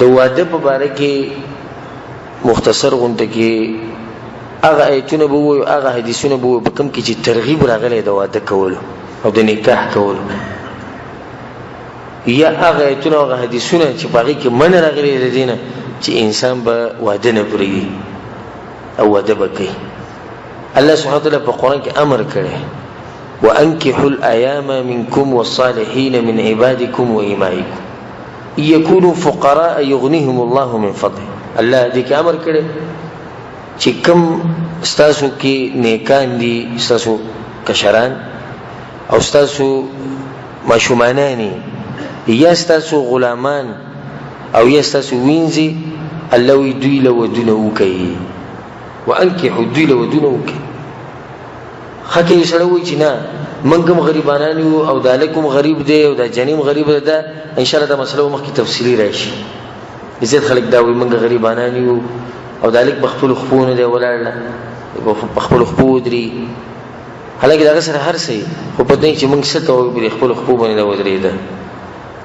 د واده په باره کې مختصر غونډه کې هغه آیتونه به وایو، هغه حدیثونه به وایو په کوم کې چې ترغیب راغلی د واده کولو او د نکاح کولو، یا هغه آیتونه او هغه حدیثونه چې په هغې کې منع راغلی د دې نه چې انسان به واده نه پرېږدي او واده به کوي. الله سبحانه وتعالی په قرآن کې امر کړی وانکحوا الایام منکم والصالحین من عبادکم و ایمائکم یکونوا فقراء یغنیهم الله من فضله. الله دې کې امر کړی چې کوم ستاسو کې نیکان دي، ستاسو کشران او ستاسو ماشومانانی یا ستاسو غلامان او یا ستاسو وینځي، الله وی دوی له ودونه وکړي، وانکحوا دوی له ودونه وکړي. خکې یو سړی وایي چې نه موږ هم غریبانان یو او دا هلک هم غریب دی او دا جنۍ هم غریبه ده، انشاءالله دا مسله به مخکې تفصیلي راشي. زیات خلک دا وایي موږ غریبانان یو او دا هلک په خپلو خپو نه دی ولاړ، په خپلو خپو ودرېږي. حالانکې د هغه سره هر څه خو پته نه چې موږ څه کوو په خپلو خپو باندې دا ودرېده.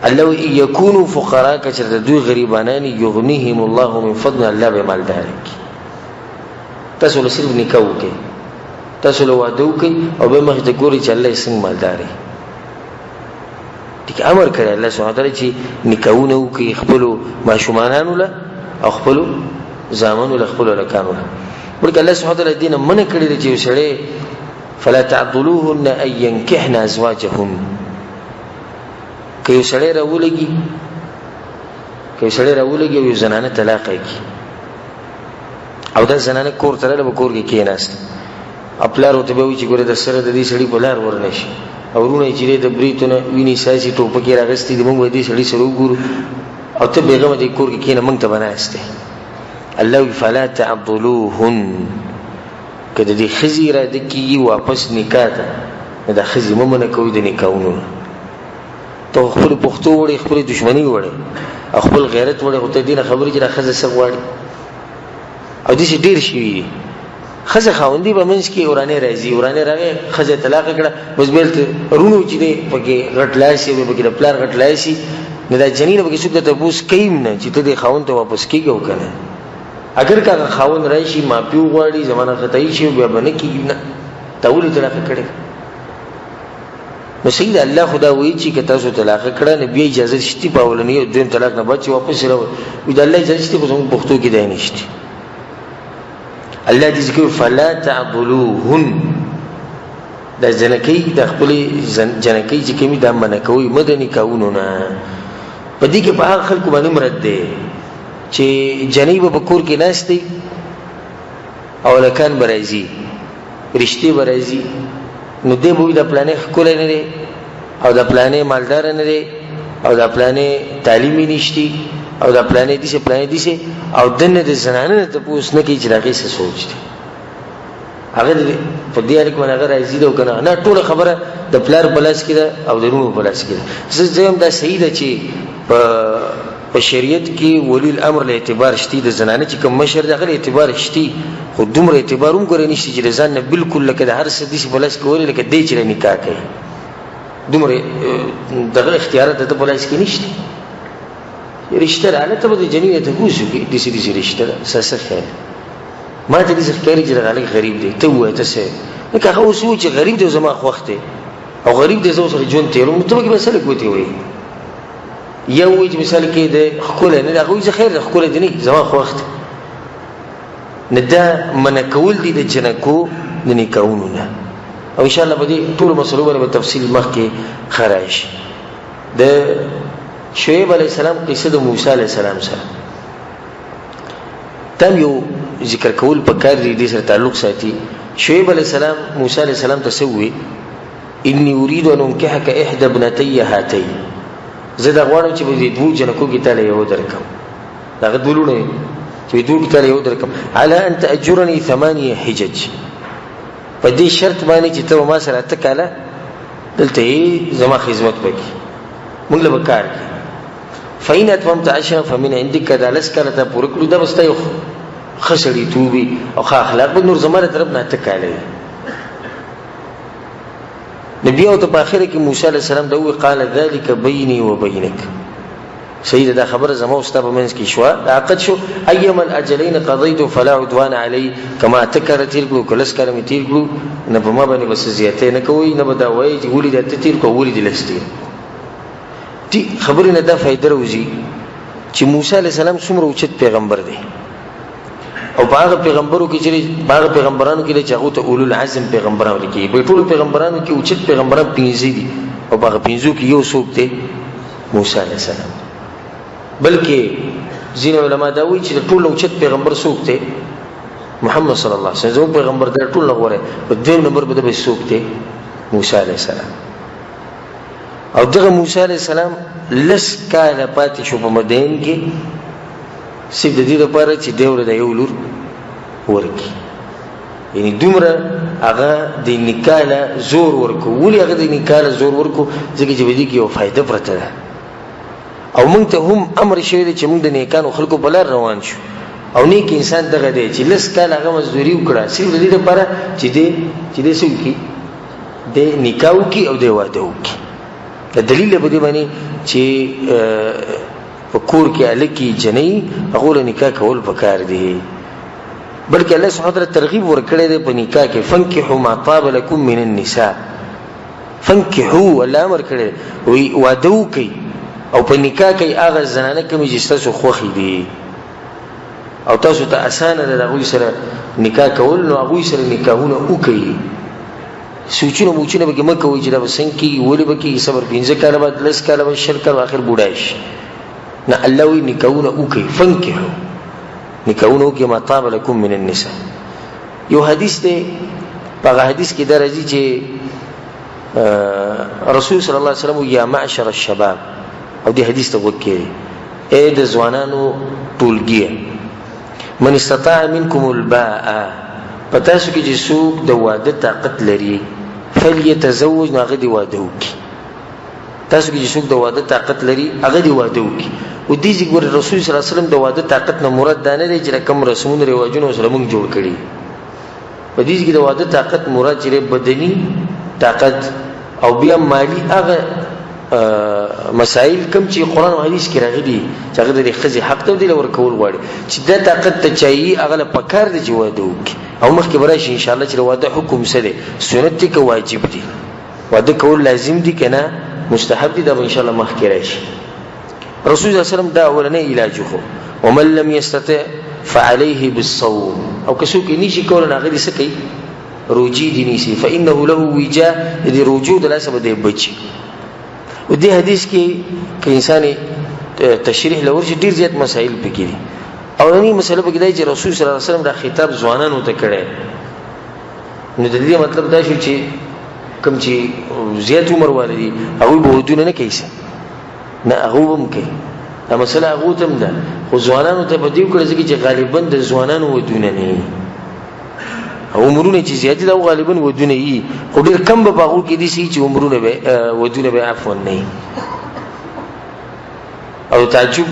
الله وی یکونوا فقراء که چېرته دوی غریبانان یغنیهم الله من فضله، الله به مالدار کړي. تاسو له صرف نکاح وکړئ، تاسو له واده وکړئ او بیا مخې ته ګورئ چې الله یې څنګه مالدار وي. ټیک امر کړی الله سبحانه وتعالی چې نکاحونه وکړي خپلو ماشومانانو له او خپلو زامنو له، خپلو هلکانو له. بلکې الله سبحانه وتعالی دې نه منع کړی دی چې یو سړی فلا تعضلوهن ان ينكحن ازواجهن، که یو سړی راولګي او یو زنانه طلاق کړي او دا زنانه کور ته راغله به کور کې کېناست او پلار ورته به وایي چې ګوره د سره د دې سړي په لار ورنه شي او وروڼه یې چې دی د بریتونه وینې ساسي ټوپکې راغستې دي، موږ به دې سړي سره وګورو او ته بېغمه دې کور کې کېنه موږ ته به ناست دی. الله وی فلا تعضلوهن، که د دې ښځې اراده کېږي واپس نکاح ته، نو دا ښځې مه منع کوئ د نکاحونو نه. ته خپل پښتو وړې، خپل دشمني وړې او خپل غیرت وړې، خو ته دې نه خبرې چې دا ښځه څه غواړي. او داسې ډېر شوي دي ښځه خاوندي به منځ کې ورانې راغی ښځه طلاقه کړه، بس بېلته رونو چې دی پکې غټ لاسي او پکې د پلار غټ لاسي، نو دا جنۍ نه پکې څوک ته تپوس کوي نه چې ته دې خاوند ته واپس کېږي او که نه. اگر که هغه خاوند راشي معافي وغواړي زمانه خطایي شي بیا به نه کېږي، نه تا ولې طلاقه کړې. نو صحیح ده الله خدا وایي چې که تاسو طلاقه کړه نو بیا اجازه شته په اولنۍ او دویم طلاق نه بعد چې واپس راوړي، وایي د الله اجازه شته خو زموږ پښتو کې دی نشته. الله دې ذکر فلا تعضلوهن، دا جنکۍ د خپلې جنکۍ چې کومې دا منع کوئ مه د نکاحونو نه. په دې کې په هغه خلکو باندې مرد دی چې جنۍ به په کور کې ناست دی او هلکان به راځي، رشتې به راځي، نو دی به وایي دا پلانې ښکلی نه دی او دا پلانې مالداره نه دی او دا پلانې تعلیمي نشتي او دا پلانې دیسې او دنه د زنانه نه تپوس نه کوي چې د هغې څه سوچ دی. هغه په دې هلک باندې هغه راضي ده او که نه، ټوله خبره د پلار په لاس کې ده او د رونو په لاس کې ده. زه وایم دا صحیح ده چې په شریعت کې ولی الامر له اعتبار شتي، د زنانه چې کوم مشر دی هغه له اعتبار شتي، خو دومره اعتبار هم ګورې نشته چې د ځان نه بلکل لکه د هر څه داسې په لاس کې ولې لکه دی چې نکاح کوي، دومره دغه اختیارات د ده په لاس کې نشته. رشته ده هلته به د جنۍ نه تپوس وکړي داسې رشته ده څه ښکاري، ما ته داسې ښکاري چې دغه هلک غریب دی، ته ووایه ته څه یې، لکه هغه اوس ووایي چې غریب دی زما خوښ دی او غریب دی زه ورسره ژوند تېروم، ته پکې به څه لږ وتې وایي. یا وایي چې مثال کې د ښکلی نه دی، هغه وایي چې خیر دی ښکلی دی نه زما خوښ دی. نه دا منع کول دي د جنکو د نکاحونو نه. او انشاءالله په دې ټولو مسلو باندې به تفصیل مخکې ښه راشي. د شعیب علیه السلام قصه د موسی علیه السلام سره تم یو ذکر کول پکار دی، دې سره تعلق ساتي. شعیب علیه السلام موسی علیه السلام ته څه وویل؟ انی اريد ان انکحک احدى ابنتی هاتین، زه دا غواړم چې په دې دوو جنکو کې تاله یو درکم، دغه دوه لوڼې چې دوه کې تاله یو درکم، علی ان تأجرني 8 حجج، په دې شرط باندې چې ته ما سره 8 کاله دلته زما خدمت وکړي، موږ له به کار کوي. فإن أتممت 10 فمن عندك، دا لس کاله ته پوره کړو دا به ستا یو ښه سړیتوب او ښه اخلاق به نور زما له طرف نه 8 کاله وي. نبی او ته په آخره کې موسی علیه السلام دا وویل قال ذلك بیني و بینک، صحیح دا خبره زما واست په منځ کې شو عقد شو ايما الاجلين قضيت فلا عدوان علي كما تکر تیر کو کلس کرم تیر کو نه په ما باندې بس زیاته نه کوي نه بدا وای چې ولې د تیر کو ولې د لستي دي خبره نه دا فائدہ روزي چې موسی عليه السلام څومره اوچت پیغمبر دی او باغ پیغمبرو کې چې باغ پیغمبرانو کې چې هغه ته اولو العزم پیغمبرانو کې په ټول پیغمبرانو کې اوچت پیغمبران 15 دي او باغ 15 کې یو څوک دی موسی عليه السلام بلکې ځینې علما دا وایي چې ټول اوچت پیغمبر څوک دی محمد صلی الله علیه وسلم زموږ پیغمبر دا ټول غوړي په دیم نمبر به څوک دی موسی عليه السلام او دغه موسی عليه السلام لس کاله پاتې شو په مدین کې سید د دې لپاره چې دیور د یو لور ورکی یعنی دومره هغه د نکاله زور ورکو ولې هغه د نکاله زور ورکو ځکه چې ودی کې یو فائدہ پرته ده او موږ ته هم امر شوی دی چې موږ د نیکانو خلکو په لار روان شو او نیک انسان دغه دی چې لس کاله هغه مزدوري وکړه صرف د دې لپاره چې دې څوک د نکاح کې او د واده وکړي د دلیل په دې باندې چې په کور کې الکی جنې هغه نکاح کول پکار دی بلکې الله سبحانه وتعالى ترغیب ورکړی دی په نکاح کې فانکحوا ما طاب لكم من النساء فانکحوا الله امر کړی وی واده وکړي او په نکاح کې هغه زنانه کوم چې تاسو خوښي دي او تاسو ته اسانه ده هغه سره نکاح کول نو هغه سره نکاحونه وکړي سوچونه موچونه به مکه وي چې دا وسنګ کې ولې به کې صبر 15 کاله بعد 10 کاله بعد 10 کاله اخر بوډایش نه الله وی نکاحونه وکړي فانکحوا نکاحونه وکړي ما طاب لكم من النساء یو حدیث دی په حدیث کې درځي چې رسول صلی الله علیه وسلم یا معشر الشباب او دې حدیث ته وکړي اے د ځوانانو ټولګي من استطاع منکم الباء پتاسو کې چې څوک د واده طاقت لري فليتزوج نو هغه دی واده وکړي تاسو کې چې څوک د واده طاقت لري هغه دی واده وکړي او دې ځکه رسول صلی الله علیه وسلم د واده طاقت نه مراد دا نه دی چې کوم رسمونه رواجونه سره موږ جوړ کړي په دې ځکه د واده طاقت مراد چې بدني طاقت او بیا مالی هغه مسائل کم چې قرآن او حدیث کې راغلي چې هغه د خزي حق ته دی ورکول غواړي چې دا طاقت ته چایي هغه له پکار دی چې واده وکړي او مخکې براشي ان شاء الله چې واده حکم سره سنت کې واجب دي واده کول لازم دي کنه مستحب دي دا ان شاء الله مخکې راشي رسول الله صلی الله علیه وسلم دا اولنې علاج خو ومن لم يستطع فعليه بالصوم او که څوک نشي کولای هغه دې سکی روجي دي نيسي فانه له وجاء دې رجوع د لاسه بده بچي و دې حدیث کې که انسان تشریح لور شي ډیر زیات مسائل پکې دي او ني مسله پکې دی چې رسول صلی الله علیه وسلم دا خطاب ځوانانو ته کړي نو د دې مطلب دا شو چې کوم چې زیات عمر والدي هغه به ودونه نه کوي نه هغه هم کوي دا مسله هغه تم ده خو ځوانانو ته په دې کړي چې غالبا د ځوانانو ودونه نه عمرونه چې زیات دي غالبا ودونه یي خو ډیر کم به باغو کې دي چې عمرونه به ودونه به عفوا نه او تعجب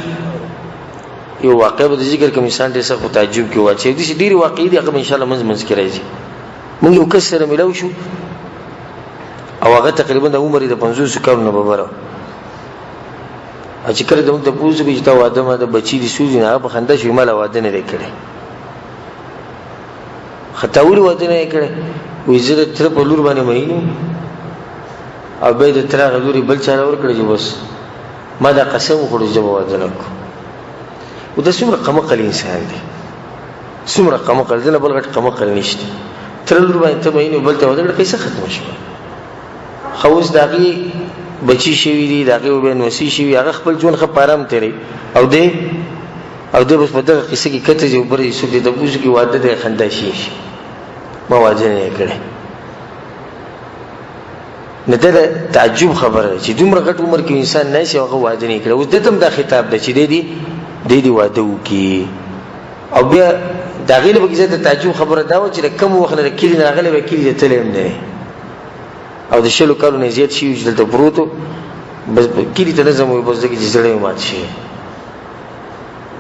یو واقع به ذکر کوم انسان دې څخه تعجب کې واچي دي چې ډیر واقعي دي هغه ان شاء الله منځ کې راځي موږ یو کسر ملو شو او هغه تقریبا د عمر د 50 کال نه ببره چې کله دوی ته پوښتنه کوي چې تا واده ما د بچی دي سوزي نه په خنده شي مال واده نه کړي خطاوري واده نه کړي وې زه تر په لور باندې مینو او به د تر غلوري بل چا ور کړی بس ما دا قسم وکړو چې واده نه کو و دا څومره قمقل انسان دی څومره قمقل دی نه بل غټ قمقل نشته تر لور باندې ته مینو بل ته واده کیسه ختم شو خوس داغي بچی شوی دی داغه وبین وسی شوی هغه خپل ژوند خپ آرام تیری او دې بس په دغه قصه کې کته چې برې سو دې د بوز کې واده د خندا شي ما واجه نه کړي نه دا تعجب خبره چې دومره غټ عمر کې انسان نه شي هغه واده نه کړي اوس دته دا خطاب دی چې دې واده وکي او بیا داغه له بګیزه تعجب خبره دا و چې کم وخت نه کلی نه غلې وکیل ته تلم نه او د شلو کالو نه زیات شي چې دلته پروتو بس کلی ته نظم وي بس دغه جزړې مات شي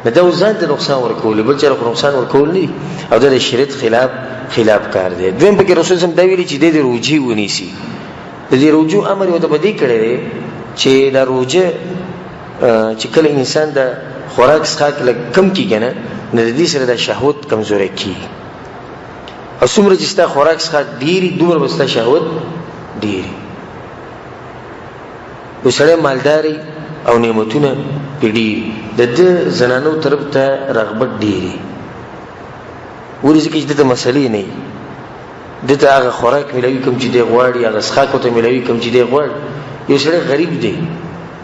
نه دا ځان ته نقصان ورکول بل چا نقصان ورکول نه او د شریعت خلاف کار دی دویم په کې رسول سم دا ویلي چې د روجي ونیسي د دې روجو امر یو ته بدی کړي چې دا روجه چې کله انسان د خوراک څخه کم کیږي نه د دې سره د شهوت کمزوري کیږي او څومره چې ستا خوراک څخه ډیری دومره به ستا شهوت ډیری وسړی مالداري او نعمتونه پیډي د زنانو طرف ته رغبت ډیری ورځ کې د مسلې نه دته هغه خوراک ملوي کوم چې دی غواړي هغه څخه کوته ملوي کوم چې دی غواړي یو سړی غریب دی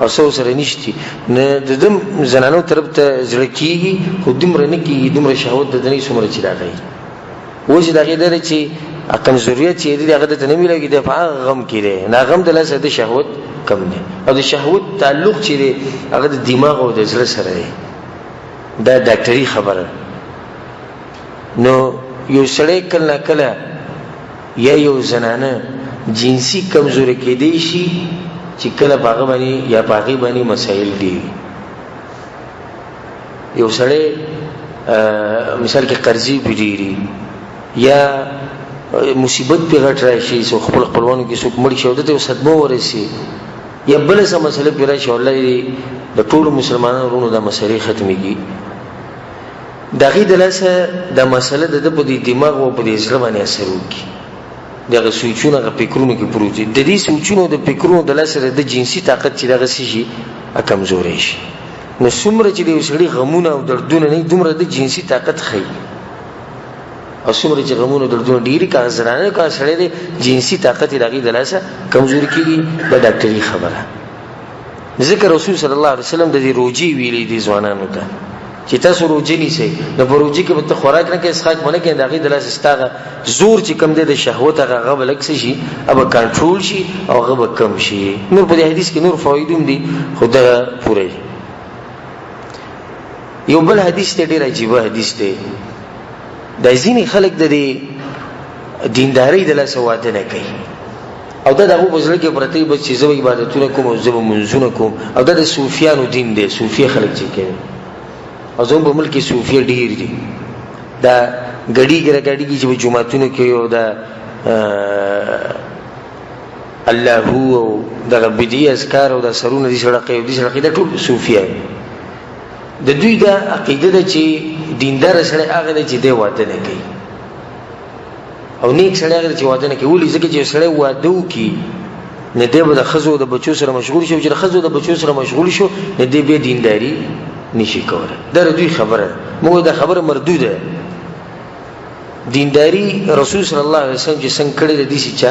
او څو سره نشتی نه د زنانو طرف ته زړه کیږي خو دومره نه کیږي دومره شهوت د دني څومره چې راغی وځي دغه درې چې کمزوریت چې دی هغه د نه ملوي د غم کړي نه غم د لاسه د شهوت کم دی او د شهوت تعلق چې دی هغه د دماغ او د زړه سره دی دا ډاکټري خبره نو یو سړی کله کله یا یو زنانه جنسي کمزوري کېدی شي چې کله باغ باندې یا باغی باندې مسائل دي یو سړی مثال کې قرضې بډيري یا مصیبت په غټ راشي سو خپل خپلوانو کې څوک مړ شي او دته صدمه ورسي یا بل څه مسله پیرا شي الله دې د ټولو مسلمانانو ورونو د مسلې ختميږي دغه دلاسه د مسله د په دماغ او په ځړ باندې اثر وکړي دغه سوچونه غ فکرونو کې پروت دي د دې سوچونو د فکرونو د لاسه د جنسي طاقت چې دغه شي کمزورې شي نو څومره چې د وسړي غمونه او دردونه نه دومره د جنسي طاقت خي او څومره چې غمونه دردونه ډیری کارزرانه کا سره د جنسي طاقت دغه د لاسه کمزوري کیږي د ډاکټري خبره ذکر رسول صلی الله علیه وسلم د دې روجي ویلي دي ځوانانو ته چې تاسو روجي نیسئ د پروجي کې به خوراک نه کې اسخاک باندې کې دغه د لاسه استاغه زور چې کم دی د شهوت هغه بلک شي او کنټرول شي او هغه کم شي نور په حدیث کې نور فوائدوم دي خدای پوره یو بل حدیث ته ډیر عجیب حدیث دی د ځینې خلک د دینداري د لاسه واده نه کوي او دا دغه بزرګ کې پرته به چې زو عبادتونه کوم او زو منځونه کوم او دا د صوفیانو دین دی صوفي خلک چې کوي او زموږ په ملک کې صوفي ډیر دي دا غړي کې چې جمعهتونو کې او دا الله هو دغه بدی اذکار او د سرونه دي سړقې او دي سړقې د ټول صوفیان د دوی دا عقیده ده چې دیندار سره هغه چې دی واده نه کوي او نیک سره هغه چې واده نه کوي ولې ځکه چې سره واده وکي نه دی به د خزو د بچو سره مشغول شي چې خزو د بچو سره مشغول شو نه دی به دینداری نشي کوله دا دوی خبره موږ دا خبره مردوده دینداری رسول صلی الله علیه وسلم چې څنګه کړی د دې چې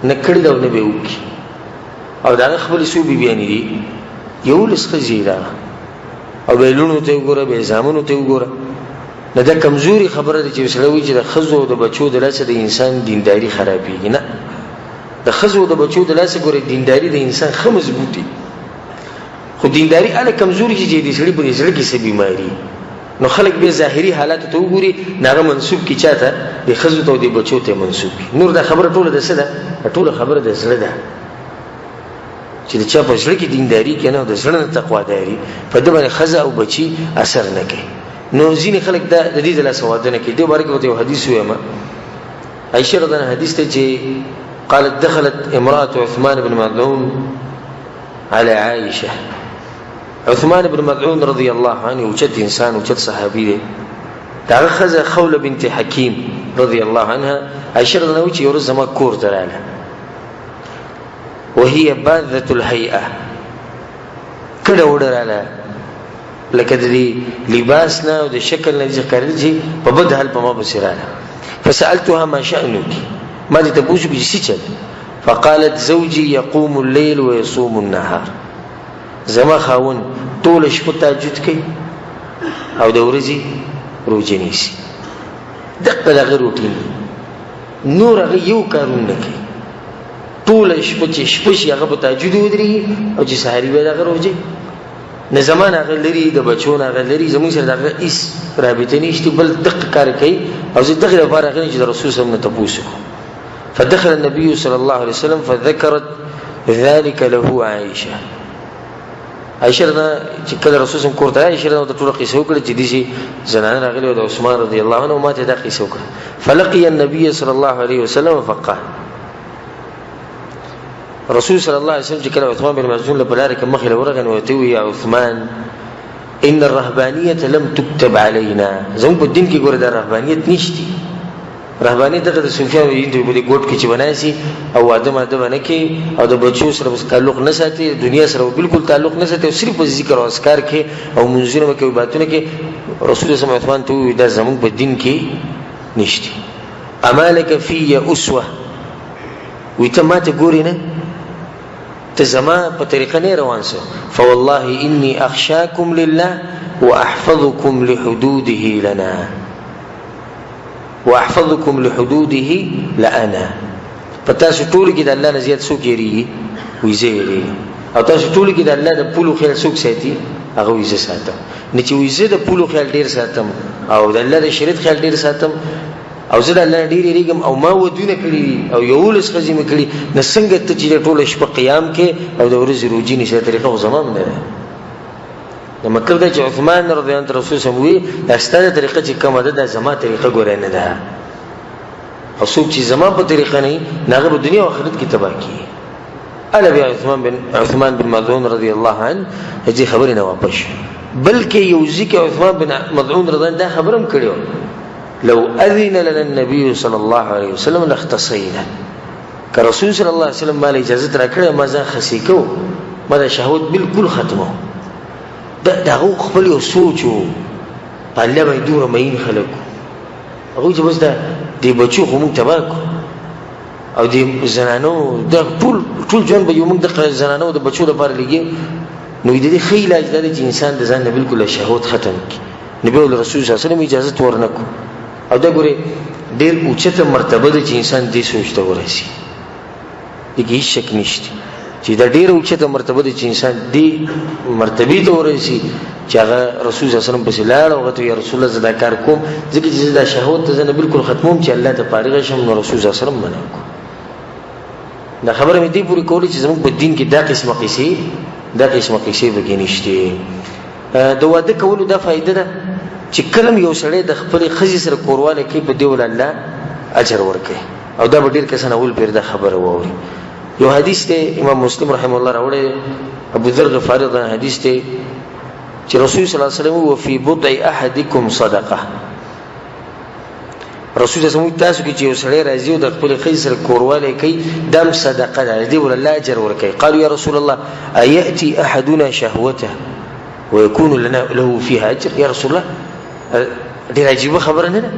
نه کړی دا نه به وکي او دا خپل سو بیان دي یو لسخه زیرا او بیلونو ته وګوره به زامنو ته وګوره نه دا کمزوري خبره دي چې سړی چې د خزو د بچو د لاسه د انسان دینداری خرابېږي نه د خزو د بچو د لاسه ګوره دینداری د انسان خه مضبوطي خو دینداری اله کمزوري چې دي سړی په دې سره کې څه بیماری نو خلک به ظاهري حالات ته وګوري ناغه منسوب کی چاته د خزو ته د بچو ته منسوب نور دا خبره ټوله ده څه ده ټوله خبره ده زړه ده چې د چا په ځل کې دینداری کنه د ځړنه تقوا داري په دې باندې خزا او بچي اثر نه کوي نو ځینې خلک د دې د لاسه واده نه کوي د بارے کې یو حدیث ویما عائشہ رضی الله عنها حدیث ته چې قالت دخلت امراه عثمان بن مظعون على عائشه عثمان بن مظعون رضی الله عنه وجد انسان وجد صحابي دی دا خزه خوله بنت حکیم رضی الله عنها عائشہ رضی الله عنها چې ورځ ما کور دراله وهي باذة الهيئه کډه وډراله لکه د لباس نه او د شکل نه ذکر دي په بد حال په ما بصیراله فسالتها ما شأنك ما دي تبوش بجسيتل فقالت زوجي يقوم الليل ويصوم النهار زما خاون طول شپه تهجد کوي او د ورځې روزه نیسي دغه روټین نور هغه یو کارونه نه کوي طول شپه چې شپه شي هغه په تهجد ودري او چې سحری به دغه روزه نه زمان هغه لري د بچونه هغه لري زموږ سره دغه هیڅ رابطه نشته بل دقیق کار کوي او زه دغه لپاره غوښنه چې رسول صلی الله علیه وسلم ته پوښتنه فدخل النبي صلى الله عليه وسلم فذكرت ذلك له عائشه عائشه چې کله رسول صلی الله علیه وسلم کوته عائشه د ټول قصه وکړه چې دي زنان راغلي او عثمان رضی الله عنه ماته دا قصه وکړه فلقي النبي صلى الله عليه وسلم فقال رسول صلی الله علیه وسلم چې کله عثمان بن مظعون له بلاره کې مخې له ورغی نو ورته وی یا عثمان ان الرهبانيه لم تكتب علينا زموږ په دین کې ګوره د رهبانیت نشتی رهبانیت دغه د صوفیانو دی په ګوټ کې چې بناسي او واده ماده باندې کې او د بچو سره تعلق نه ساتي دنیا سره بالکل تعلق نه ساتي او صرف ذکر او اذکار کې او منځونه کې باتونه کې رسول الله عثمان ته دا زموږ په دین کې نشتی امالک فی اسوه ویته ماته ګوري نه ته زما په طریقه نه روان سه فوالله انی اخشاکم لله واحفظکم لحدوده لنا واحفظکم لحدوده لنا پتاسو ټول کې د الله نه زیات څوک یری ویزه او تاسو ټول کې د الله د پولو خیال څوک ساتي هغه ویزه ساتم نه چې ویزه د پولو خیال ډیر ساتم او د الله د شریعت خیال ډیر ساتم او زه د الله ډیر ریګم او ما ودونه کړی او یو لس خزمه کړی نه څنګه ته چې ټول شپه قیام کې او د ورځې روزي نشه طریقه زمام نه ده مکه د عثمان رضی الله عنه رسول سموي د ستاره طریقه چې کومه ده د زما طریقه ګورې نه ده او څوک چې زما په طریقه نه هغه په دنیا او آخرت کې تباہ کی الا بیا عثمان بن مظعون رضی الله عنه هغه خبرې نه واپس بلکې یو ځکه عثمان بن مظعون رضی الله عنه دا خبرم کړو لو اذن لنا النبي صلى الله عليه وسلم لاختصينا كرسول صلى الله عليه وسلم ما اجازه راکړه ما ځان خسي کو ما د شهوت بالکل ختمو دا خپل یو سوچو الله به دوه مين خلکو هغه چې بس دا دی بچو خو مونږ تباکو او دی زنانو دا ټول ژوند به یو مونږ د زنانو د بچو لپاره لګي نو دې خې علاج دی چې انسان د ځان بالکل شهوت ختم کړي نبی رسول صلی الله علیه وسلم اجازه ورنکو او دا ګوره ډیر اوچته مرتبه ده چې انسان دې سوچته ورسي دغه شک نشته چې دا ډیر اوچته مرتبه ده چې انسان دې مرتبه ته ورسي چې هغه رسول صلی الله علیه وسلم په سلاله او ته یا رسول الله زدا کار کوم ځکه چې دا شهوت ته نه بالکل ختموم چې الله ته فارغ شم نو رسول صلی الله علیه وسلم منع کو دا خبره مې دې پوری کولی چې زموږ په دین کې دا قسمه قصې به نشته د واده کولو دا فائدہ ده چې کلم یو سړی د خپل خزي سره کورواله کې په دیول الله اجر ورکړي او دا ډیر کسان اول پیر دا خبره ووري یو حدیث ته امام مسلم رحم الله راوړی ابو ذر غفاری دا حدیث ته چې رسول صلی الله علیه وسلم وفي بضع احدکم صدقه رسول الله صلی تاسو کې چې یو سړی راځي او د خپل خزي سره کورواله کوي دم صدقه ده دیول الله اجر ورکړي قالوا یا رسول الله اياتي احدنا شهوته ويكون لنا له فيها اجر يا رسول الله ډیر عجیب خبره نه ده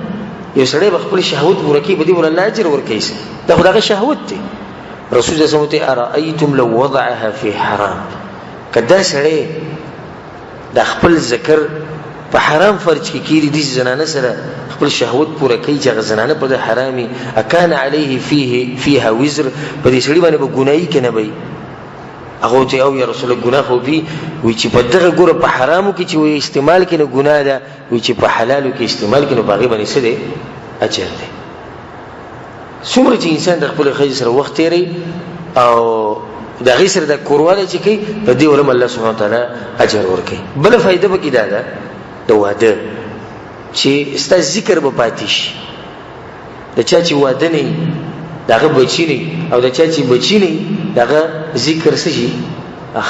یو سړی خپل شهوت ورکی بدی ول الله اجر ورکیس دا خدای شهوت دی رسول الله صلی الله علیه وسلم ارايتم لو وضعها في حرام کدا سړی د خپل ذکر په حرام فرج کې کیږي د زنانه سره خپل شهوت پوره کوي چې زنانه په حرامي اكان عليه فيها وزر په دې سړي باندې به ګناي کنه وي هغه ته او یا رسول الله ګناه خو بي وي چې په دغه ګوره په حرامو کې چې وي استعمال کینې ګناه ده وي چې په حلالو کې استعمال کینې باغې باندې څه ده اجر ده څومره چې انسان د خپل خیر سره وخت تیری او د غیر سره د کورواله چې کوي په دې ولم الله سبحانه وتعالى اجر ورکړي بل فائدہ به کې ده د واده چې ست ذکر به پاتیش د چا چې واده نه دغه بچی نه او د چا چې بچی نه دغه ذکر شي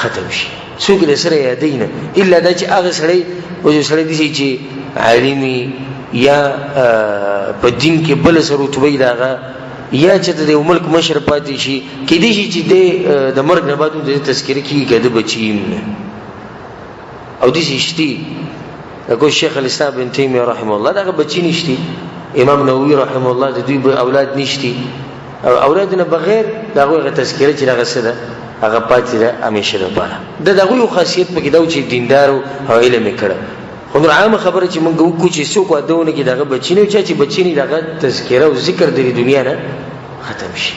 ختم شي څوک له سره یادینه الا دا چې هغه سړی او چې سړی دي چې عالمي یا په دین کې بل سره رتبه دغه یا چې د ملک مشر پاتې شي کې دي چې د مرګ نه بعد د تذکر کې کده بچیم او دي شتي دغه شیخ الاسلام ابن تیمیه رحم الله دغه بچی نشتی امام نووي رحم الله د دوی اولاد نشتی او اولادونه بغیر دغه تذکره چې دغه سره هغه پاتې ده همیشه لپاره دغه یو خاصیت پکې دا چې دیندار او علم کړه خو نور عام خبره چې موږ وکړو چې څوک ودونه کې دغه بچی نه چې بچی نه دغه تذکره او ذکر د دنیا نه ختم شي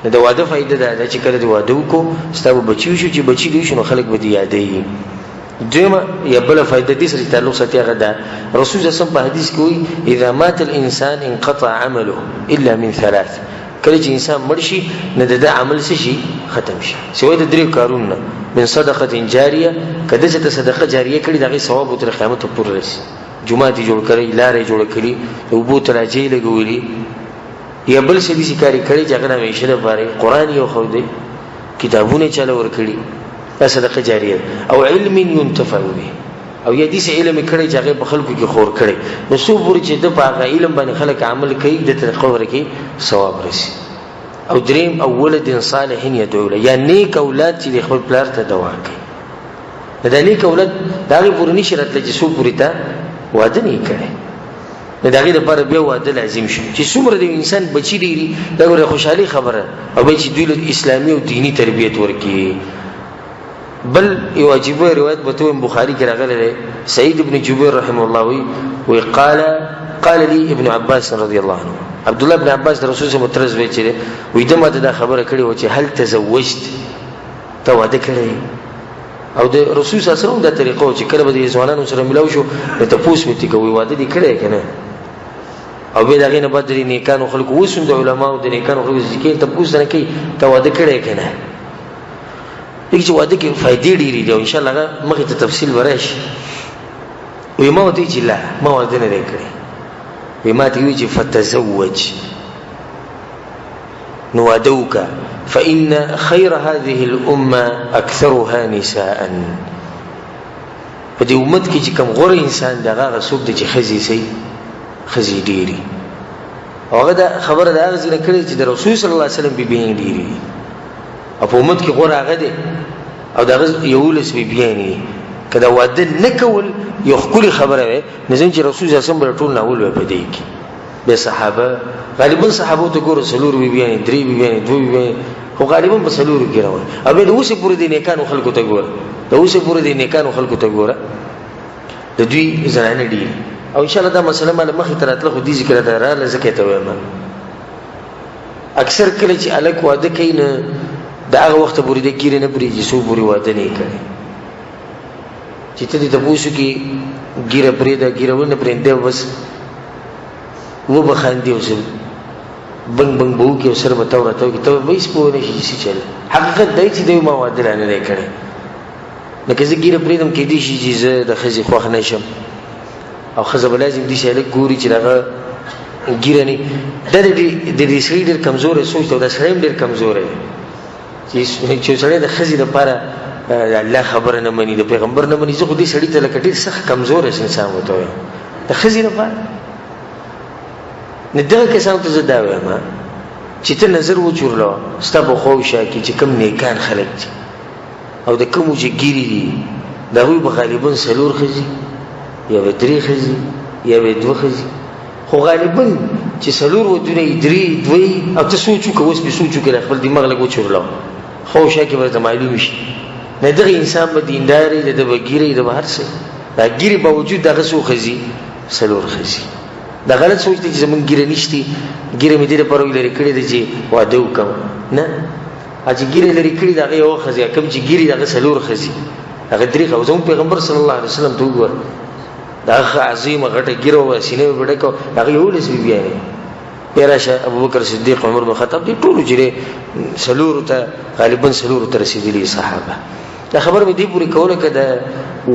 د واده فائدہ ده چې کله د واده وکړو ستاسو بچی شو چې بچی دی شنو خلک به دی یادې دیمه یا بل فائدہ دې سره تعلق ساتي هغه ده رسول الله صلی په حدیث کې وایي اذا مات الانسان انقطع عمله الا من ثلاث کله چې انسان مړ شي نه د عمل شي ختم شي سوی د درې کارونه من صدقه جاریه کله چې صدقه جاریه کړي دغه ثواب تر قیامت پورې رسي جمعه دي جوړ کړي لارې جوړ کړي او بو تراجي لګولي یا بل څه دي کاری کړي چې هغه همیشه د باره قران یو خو دی کتابونه چاله ورکړي دا صدقه جاریه او علم ينتفع به او یا دې علم کړي چې هغه په خلکو کې خور کړي نو څو پورې چې د هغه علم باندې خلک عمل کوي د تقوا ورکي ثواب رسي او دریم او ولد صالح يدعو له یا نیک اولاد چې خپل پلار ته دعا کوي د نیک اولاد دغه پورې نشرت لږ څو پورې ته واده نه کوي د دغه لپاره بیا واده لازم شي چې څومره د انسان بچی ډیری دغه خوشحالي خبره او به چې دوی اسلامي او دینی تربیت ورکي بل یو عجیب روایت به بخاری کې راغلی دی سعید ابن جبیر رحمه الله وی قال لي ابن عباس رضی الله عنه عبد الله ابن عباس د رسول الله مترز وی چې وی دمه دا خبره کړي و چې هل تزوجت ته واده کړی او د رسول صلی الله علیه وسلم د طریقو چې کله به د ځوانانو سره ملاو شو ته پوښتنه متي کوي واده دې کړی کنه او به دغه نه بدري نیکانو خلکو وسوم د علماو د نیکانو خلکو ذکر ته پوښتنه کوي ته واده کړی کنه دغه چې واده کې فائدې ډېرې دي او ان شاء الله مخې ته تفصیل ورشي وي ما وته چې لا ما واده نه کړی وي ما ته وی چې فتزوج نو وادوک فإن خير هذه الأمة أكثرها نساء په دې امت کې چې کوم غوره انسان دغه غسوب د چې خزي سي خزي ډيري هغه دا خبره دا غزنه کړی چې د رسول صلی الله علیه وسلم بیبیان ډيري او په امت کې غوره هغه دي او دا یولس بیبیان دي کله واده نکول یو خولي خبره وي نزين چې رسول صلی الله علیه وسلم ټول ناول په دې کې به صحابه غالبا صحابه ته ګور سلور بیبیان درې بیبیان دوه بیبیان خو غالبا په سلور کې راوي او به اوسه پوره دي نیکانو خلکو ته ګور د اوسه پوره دي نیکانو خلکو ته ګور د دوی زنانه دي او ان شاء الله دا مسله مال مخې تر اتل خو دي ذکر ته را لزکه ته وایم اکثر کله چې الک واده کین دا هغه وخت پوره دي کېره نه پوره چې سو پوره واده نه کوي چې ته دې د پوسو کې ګیره پرې دا ګیره ونه پرې دی بس و بخاندي اوسه بنګ بنګ بو کې سر بتاو راته کې ته وایس په نه شي چې چل حقیقت دای چې دوی ما واده نه نه کړي لکه زه ګیره پرېدم کې دي شي چې زه د خزي خوښ نشم او خزه لازم دي چې الک ګوري چې دغه ګیره نه د دې سړي ډېر کمزور سوچ ته د سړي ډېر کمزور دی چې سړي د خزي لپاره الله خبر نه مني د پیغمبر نه مني زه خو دې سړي ته لکه ډېر سخت کمزور انسان وته د خزي لپاره نه دغه کسان ته زه دا وایم چې ته نظر وچورلو ستاسو خو شا کې چې کم نیکان خلک دي او د کوم چې ګيري دي دا وي په غالبا سلور خزي یا به درې خزي یا به دوه خزي خو غالبا چې سلور و درې دوی او ته سوچو کوس به سوچو کې خپل دماغ لګو چورلو خو شا کې ورته معلوم شي نه دغه انسان به دیندار دی د بګيري د بهر څه دا ګيري باوجود دغه سو خزي سلور خزي دا غلط سوچ دي چې زمونږ ګیره نشتی ګیره مې دې لپاره لري کړی دی چې واده وکم نه چې ګیره لري کړی دا یو خزي کوم چې ګیره دا سلور خزي هغه درې او زموږ پیغمبر صلی الله علیه وسلم ته وګور دا عظیمه غټه ګیره و سینې وړکو هغه یو لسی بیا پیراشه ابوبکر صدیق عمر بن خطاب دي ټول جره سلور ته غالبا سلور ته رسیدلي صحابه دا خبر مې دی پوری کوله کده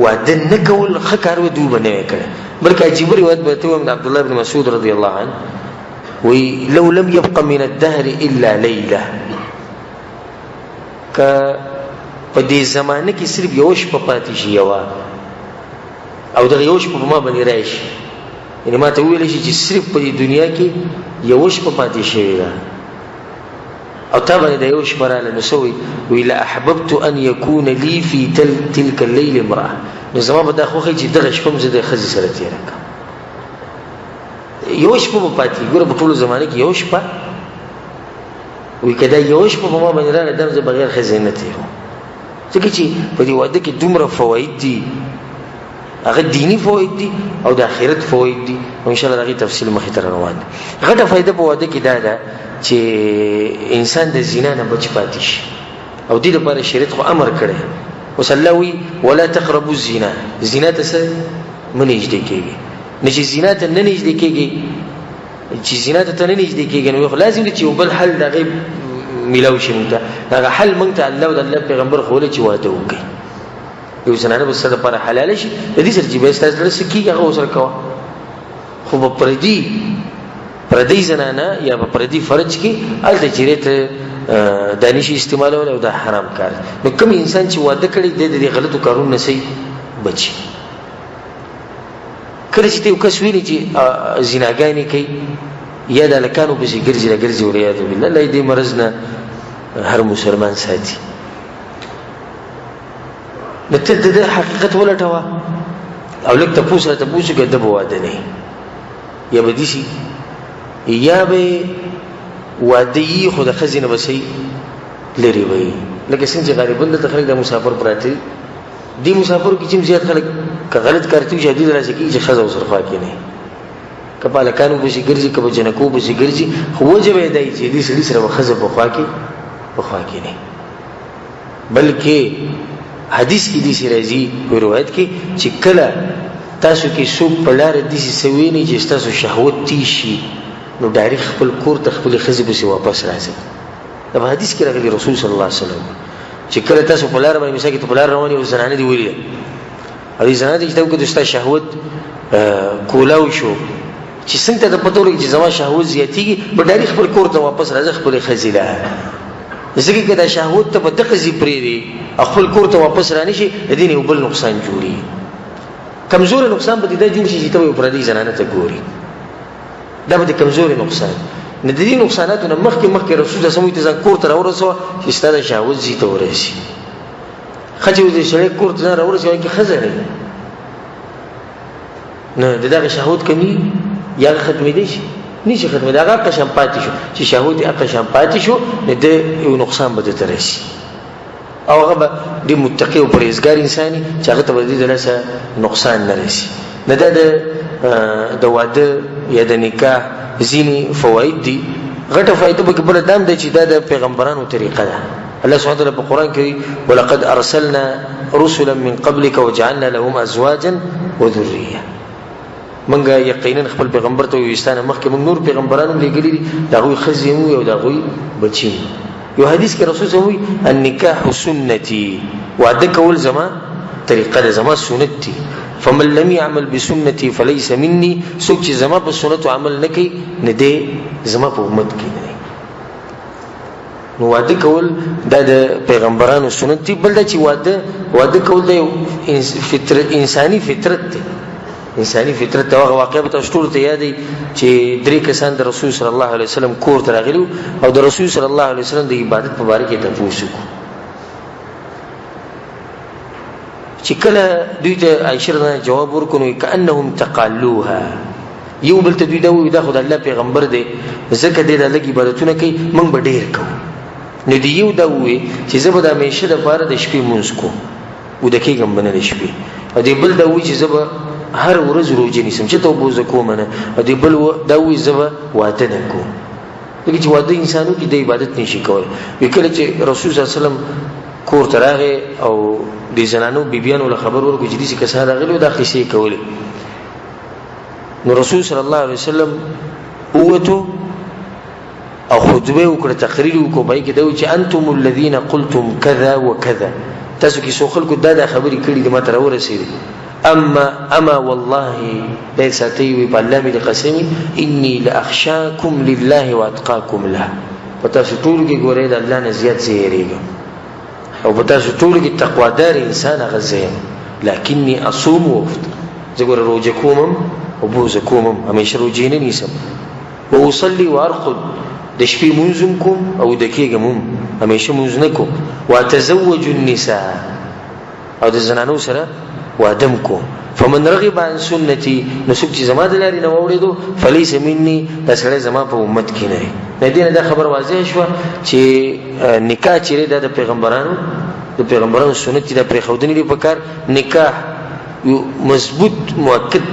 واده نه کول خکار و دوه نه کړه بلکې عجیب روایت به ته عبد الله بن مسعود رضی الله عنه وی لو لم يبق من الدهر الا ليله ک په دې زمانه کې صرف یو شپه پاتې شي یوا او دا یو شپه په ما باندې راشي یعنی ما ته ویل شي چې صرف په دې دنیا کې یو شپه پاتې شي او طبعا دا یو شپه را لنسوي ویلا احببت ان يكون لي في تلك الليل امراه نو زما به دا خوخه چې دغه شپه مزه د خزي سره تیر کړم یو شپه په پاتې ګوره په ټول زمانه کې یو شپه وی کدا یو شپه په ما باندې را دمزه بغیر خزینه تیرو ځکه چې په دې واده کې دومره فواید دي هغه دینی فواید دي او د آخرت فواید دي او ان شاء الله دغه تفصیل مخې ته روان دي غټه فائدہ په واده کې دا ده چې انسان د زنا نه بچ پاتې شي او دې لپاره شریعت خو امر کړی وسلوي ولا تقربوا الزنا زنا ته څه منځ دي کېږي نشي زنا ته نه نږدې کېږي چې زنا ته نه نږدې کېږي نو لازم دي چې بل حل دغه ملاوي شي مونږ دا حل مونږ ته الله او الله پیغمبر خو له چې واده وکړي یو زنانه بس سره پر حلال شي د دې سره چې به ستاسو سره کېږي هغه سره کوه خو په پردي پردی زنانه یا په پردی فرج کې الته چیرې ته دانش استعمالول او دا حرام کار. نو کوم انسان چې واده کړي د دې غلطو کارونو نه سي بچي. کله چې یو کس ویني چې زناګانې کوي یا د لکانو په شي ګرځي ولایت بالله الله دې مرز نه هر مسلمان ساتي. نو ته د حقیقت ولټوه او لکه تاسو کې د واده نه یا به دي یا به واده خو د خزینه بسې لري وي. لکه څنګه چې غریبان د خلک د مسافر پراته دي مسافر کې چې زیات خلک که غلط کارته شدید راځي چې خزه او سرخوا کې نه کپاله کانو به شي ګرځي کبه جنکو به شي ګرځي خو وجه دی چې دې سړي سره خزه په خوا کې نه. بلکې حدیث کې دي چې راځي په روایت کې چې کله تاسو کې څوک په لار دي چې سویني چې تاسو شهوت تي شي نو ډایرک خپل کور ته خپل خزه به شي واپس راځي. دا حدیث کې راغلی رسول صلی الله علیه وسلم چې کله تاسو په لار باندې مساکه ته په لار رواني او زنانه دی ویلي او زنانه دې ته وکړه چې شهوت کولاو شو چې څنګه ته پته ولګي چې زما شهوت زیاتیږي په ډایرک خپل کور ته واپس راځي خپل خزه له ځکه دا شهوت ته په دقه پرې دی خپل کور ته واپس رانی شي د دې یو بل نقصان جوړي. کمزور نقصان به دا جوړ شي چې ته پر دې زنانه ته ګوري دا به کمزور نقصان نه. د دې نقصاناتو نه مخکې رسول الله صلی الله علیه وسلم کور ته راورسو چې ستاسو شهوت زی ته ورشي خځه دې سړی کور ته راورسو کې خزه نه دغه شهوت کمی یا ختمې دي شي نشي ختمې دا قشم پاتې شو چې شهوت یې قشم پاتې شو نه د یو نقصان به ته راشي او هغه د متقی او پرهیزګار انساني چې هغه ته د لاسه نقصان نه راشي. نه د واده یا د نکاح ځینې فواید دي. غټه فائدہ به بل دام د چې د پیغمبرانو طریقه ده. الله سبحانه وتعالى په قران کې ولقد ارسلنا رسلا من قبلك وجعلنا لهم ازواجا وذريه. منګه یقینا خپل پیغمبر ته وستانه مخکې موږ نور پیغمبرانو لګلي دي دا غوي خزيمو او دا غوي بچي. یو حدیث کې رسول الله وی النکاح سنتي وعده کول زما طریقه ده زما سنت دي فمن لم يعمل بسنتي فليس مني څوک چې زما په سنت عمل نه کوي نه دی زما په امت کې نه. نو واده کول دا د پیغمبرانو سنت دي. بل دا چې واده کول د انساني فطرت دی. انساني فطرت دا واقعه به تاسو ټول ته یادې چې درې کسان د رسول صلی الله علیه وسلم کور ته راغلي او د رسول صلی الله علیه وسلم د عبادت په اړه کې تاسو کو چې کله دوی ته عائشہ رضی جواب ورکړي کأنهم تقالوها یو بل ته دوی دا خدای الله پیغمبر دی زکه دې د لګي عبادتونه کوي موږ به ډیر کوو. نو دی یو دا وې چې زه به د همیشه د پاره د شپې مونږ کو او د کېګم بنه د شپې او دی بل دا وې چې زه به هر ورځ روزه نیسم چې ته بوزه کوم نه او دی بل دا وې زه به واده نه کوم. لکه چې واده انسانو کې د عبادت نشي کول. وکړه چې رسول صلی الله علیه وسلم کور ته راغی او د زنانو بیبيانو له خبر ورکړي چې دې کسان راغلي دا قصې کولې. نو رسول صلی الله علیه وسلم اوته او خطبه وکړه تقریر وکړه پای کې دا چې انتم الذين قلتم كذا وكذا تاسو کې سو خلکو دا خبرې کړې د ماته ورسېږي اما والله ليس تيوي بالله دې قسمي اني لاخشاكم لله واتقاكم له. پتہ ټول کې ګورې د الله نه زیات زیریږي او پتہ ټول کې تقوا دار انسان غزه لكني اصوم وافطر زګور روزه کوم او بوزه کوم همیشه روزه نه نیسم واصلي وارقد د شپې منځم کوم او د کېګم همیشه منځ نه کوم واتزوج النساء او د زنانو سره وادم کو فمن رغب عن سنتي نسوک چې زما د لارې نه وړېدو فليس مني دا سړی زما په امت کې نه دی. دې نه دا خبر واضح شو چې نکاح چې د پیغمبرانو سنت د پرې خودنی دی په کار نکاح یو مضبوط مؤکد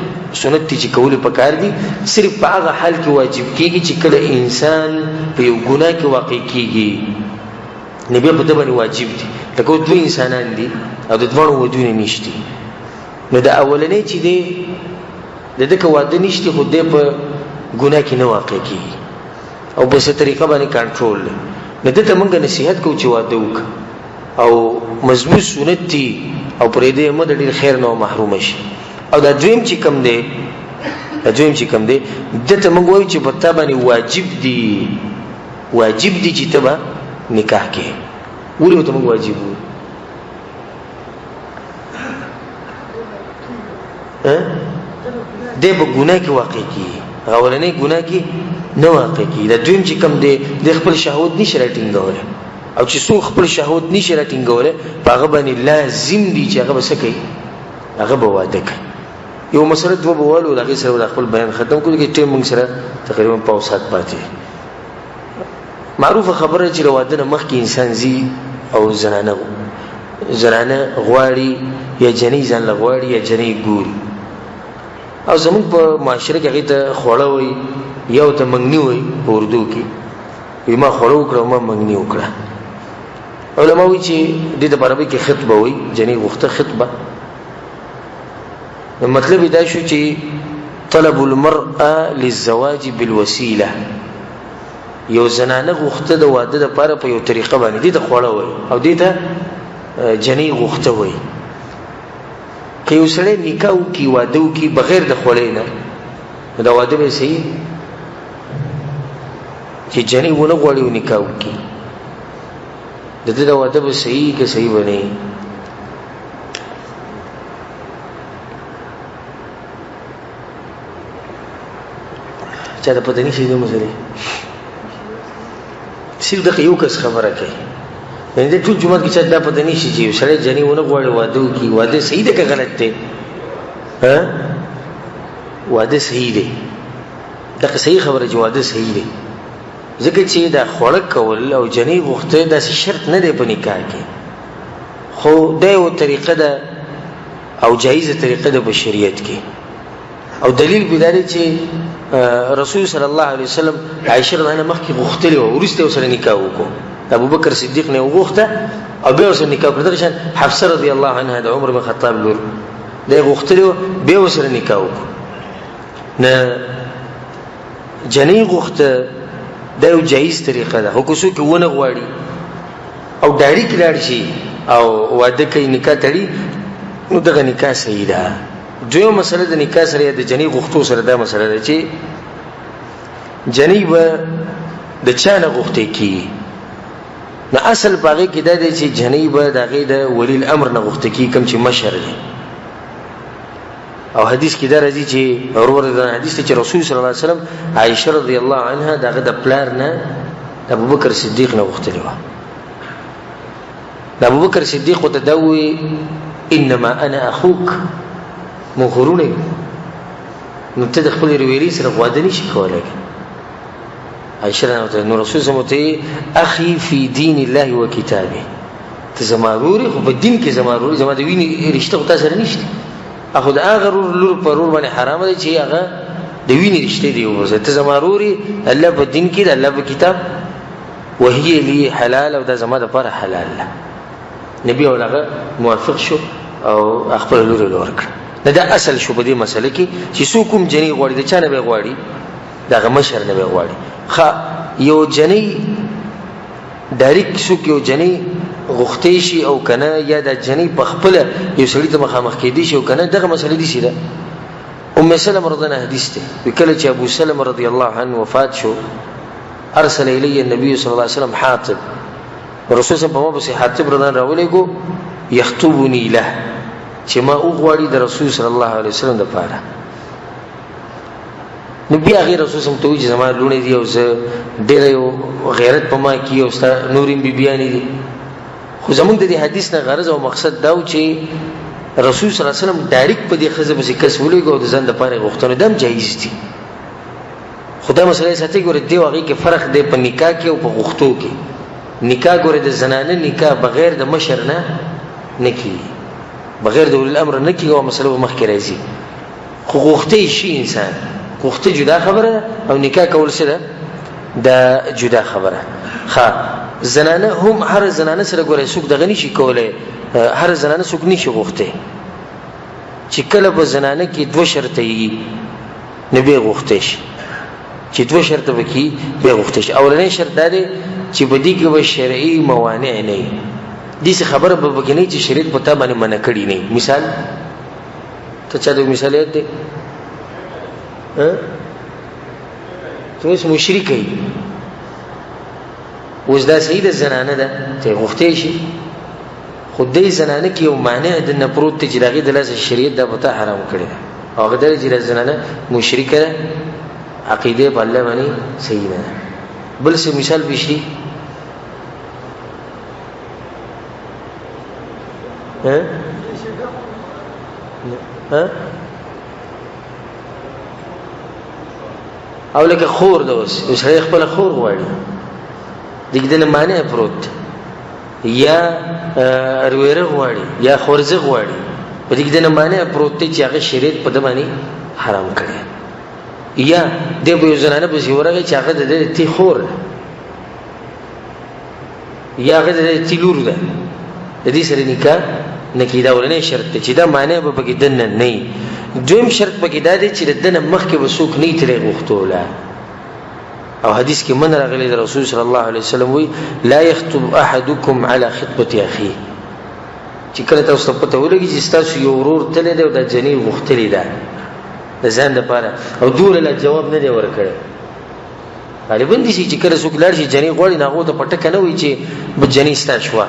سنت چې کول په کار دي صرف په هغه حال کې واجب کیږي چې کله انسان په یو ګناه کې واقع کیږي نبی په دې باندې واجب دي. لکه دوه انسانان دي او د دوه ودونه نشته نو دا اولنې چې دی د دغه واده نشته خو دې په ګناه کې نه واقع کیږي او په څه طریقه باندې کنټرول نه دته موږ نصيحت کوو چې واده وک او مضبوط سنت دي او پرې دې موږ ډېر خیر نه محروم شي. او دا دویم چې کم دی دویم چې کوم دی دته موږ وایو چې په تا باندې واجب دي چې ته به نکاح کې ولې ته موږ واجب وو دې په ګناه کې واقع کی غولنې ګناه کې نه واقع کی دا دویم چې کوم دی د خپل شهوت نشي راټینګول او چې څو خپل شهوت نشي راټینګول هغه باندې لازم دي چې هغه وسه کوي هغه به واده کوي یو مسله دوه بوالو هغه سره خپل بیان ختم کړو کې ټیم موږ سره تقریبا پاوسات پاتې معروفه خبره چې واده نه مخکې انسان زی او زنانه غواړي یا جنې ځان لغواړي یا جنې ګوري او زموږ په معاشره کې هغه ته خوړه وي یو ته منګنی وي په اردو کې ما خوړه وکړه ما منګنی وکړه علماء وی چې د دې په عربي کې خطبه وي جنې وخته خطبه مطلب دا شو چې طلب المرأة للزواج بالوسيله یو زنانه غوښته د واده لپاره په یو طریقه باندې د خوړه وي او دې ته جنې غوښته وي که یو سړی نکاح کی واده کی بغیر د خوړې نه دا واده به صحیح چې جنې ونه غواړي نکاح کی د دې دا واده به صحیح که صحیح ونه چا د پدې نشي د مسلې صرف د یو کس خبره کوي یعنی د ټول جمعه کې چې دا پدې نشي چې سړی جنې ونه غواړي واده کی واده صحیح ده که غلط ده ها واده صحیح ده دا صحیح خبره چې واده صحیح ده ځکه چې دا خوړه کول او جنې غوښته دا شرط نه دی په نکاح کې خو دا یو طریقه ده او جایزه طریقه ده په شریعت کې او دلیل بداري چې رسول صلی الله علیه وسلم عائشه رضی الله مخکې غوښتلی او ورسته سره نکاح وکړو ابو بکر صدیق نه وغوښته او بیا سره نکاح کړل شان حفصه رضی الله عنها د عمر بن خطاب لور دا غوښتلی بیا سره نکاح وکړو نه جنې غوښته دا یو جایز طریقه ده خو څوک ونه غواړي او ډایرکټ لاړ شي او واده کوي نکاح تړي نو دغه نکاح صحیح ده دوی مسله د نکاح سره د جنې غوښتو سره دا مسله ده چې جنې به د چا نه غوښتې کی نو اصل باغې کې دا دی چې جنې به دغه د ولی الامر نه غوښتې کی کوم چې مشر دی او حدیث کې دا راځي چې اورور د حدیث چې رسول صلی الله علیه وسلم عائشه رضی الله عنها دغه د پلار نه ابو بکر صدیق نه غوښتلی و ابو بکر صدیق ته دوی انما انا اخوك مخورونه نو ته د خپل ویری سره واده نشي کولای عائشه نو رسول صلی الله علیه اخي فی دین الله وکتابه ته زماروري خو په دین کې زماروري زما د ویني رشتہ او تاسو سره نشته اخو د هغه لور پرور باندې حرام دي چې هغه د ویني رشتہ دی او ته زماروري الله په دین کې الله په کتاب وهي لي حلال او د زما د پر حلال نبی ولغه موافق شو او خپل لور ورکړ دا اصل شو په دې مسله کې چې څوک هم جنې غواړي د چا نه به غواړي دغه مشر نه به غواړي خا یو جنې ډایرکټ څوک یو جنې غوښتې شي او کنه یا د جنې په خپل یو سړی ته مخامخ کېدی شي او کنه دغه مسله دي سیده ام سلمہ رضی الله عنها حدیث ته وکړه چې ابو سلمہ رضی الله عنه وفات شو ارسل الی النبي صلی الله علیه وسلم حاطب رسول صلی الله علیه وسلم حاطب رضی الله عنه یخطبنی له چې ما وغواړي د رسول صلی الله علیه وسلم لپاره نبی هغه رسول صلی الله علیه وسلم زما لونه دی او زه ډېر یو غیرت په ما کې او نورین بیبیان دي خو زمونږ د دې حدیث نه غرض او مقصد دا و چې رسول صلی الله علیه وسلم ډایرکټ په دې خزه به کس ولېګو د ځان لپاره غوښتنه دم جایز دي خدای مسله ساتي ګوره دی هغه کې فرق دی په نکاح کې او په غوښتو کې نکاح ګوره د زنانه نکاح بغیر د مشر نه نکی بغیر د الامر نه کیږي او مسله مخ کې راځي خو غوښتې شي انسان غوښته جدا خبره او نکاح کول سره دا جدا خبره ها زنانه هم هر زنانه سره ګورې څوک دغه نشي کولای هر زنانه څوک نشي غوښته چې کله په زنانه کې دوه شرط یي نبی غوښته شي چې دوه شرط وکي به غوښته شي اولنی شرط دا دی چې بدی کې به شرعي موانع نه وي دې خبره به بګنی چې شریعت په تا باندې منع کړی نه مثال ته چا د مثال دی ته اوس مشرکه اوس دا صحیح ده زنانه ده ته غوښتې شي خو دې زنانه کې یو مانع د نه پروت دی چې د هغې د لاسه شریعت دا پته حرام کړی ده او هغه دا چې دا زنانه مشرکه ده عقیده په الله باندې صحیح نه ده بل څه مثال پیش دی او لکه خور ده اوس یو سړی خپله خور غواړي دګ دنه مانع پروت یا رویره غواړي یا خورزه غواړي په دې کې د معنی پروت دی چې هغه شریعت په د باندې حرام کړی یا د یو زنانه په ورغه چې هغه د تی خور یا هغه د تی لور ده د دې سره نکاح نه کیدا ولنه شرط چې دا معنی به پکې دنه نه دویم شرط پکې دا دی چې د مخکې وسوک نه ترې غوښتوله او حدیث کې من راغلی د رسول صلی الله علیه وسلم وی لا يخطب احدكم على خطبه اخيه چې کله تاسو په پته ولګي چې تاسو یو ورور تللی دی او د جنې غوښتلی ده د ځان لپاره او دوی له جواب نه دی ورکړی غالبا دي چې کله څوک لاړ شي جنې غواړي نه هغه ته پټه نه وي چې به جنې ستا شوه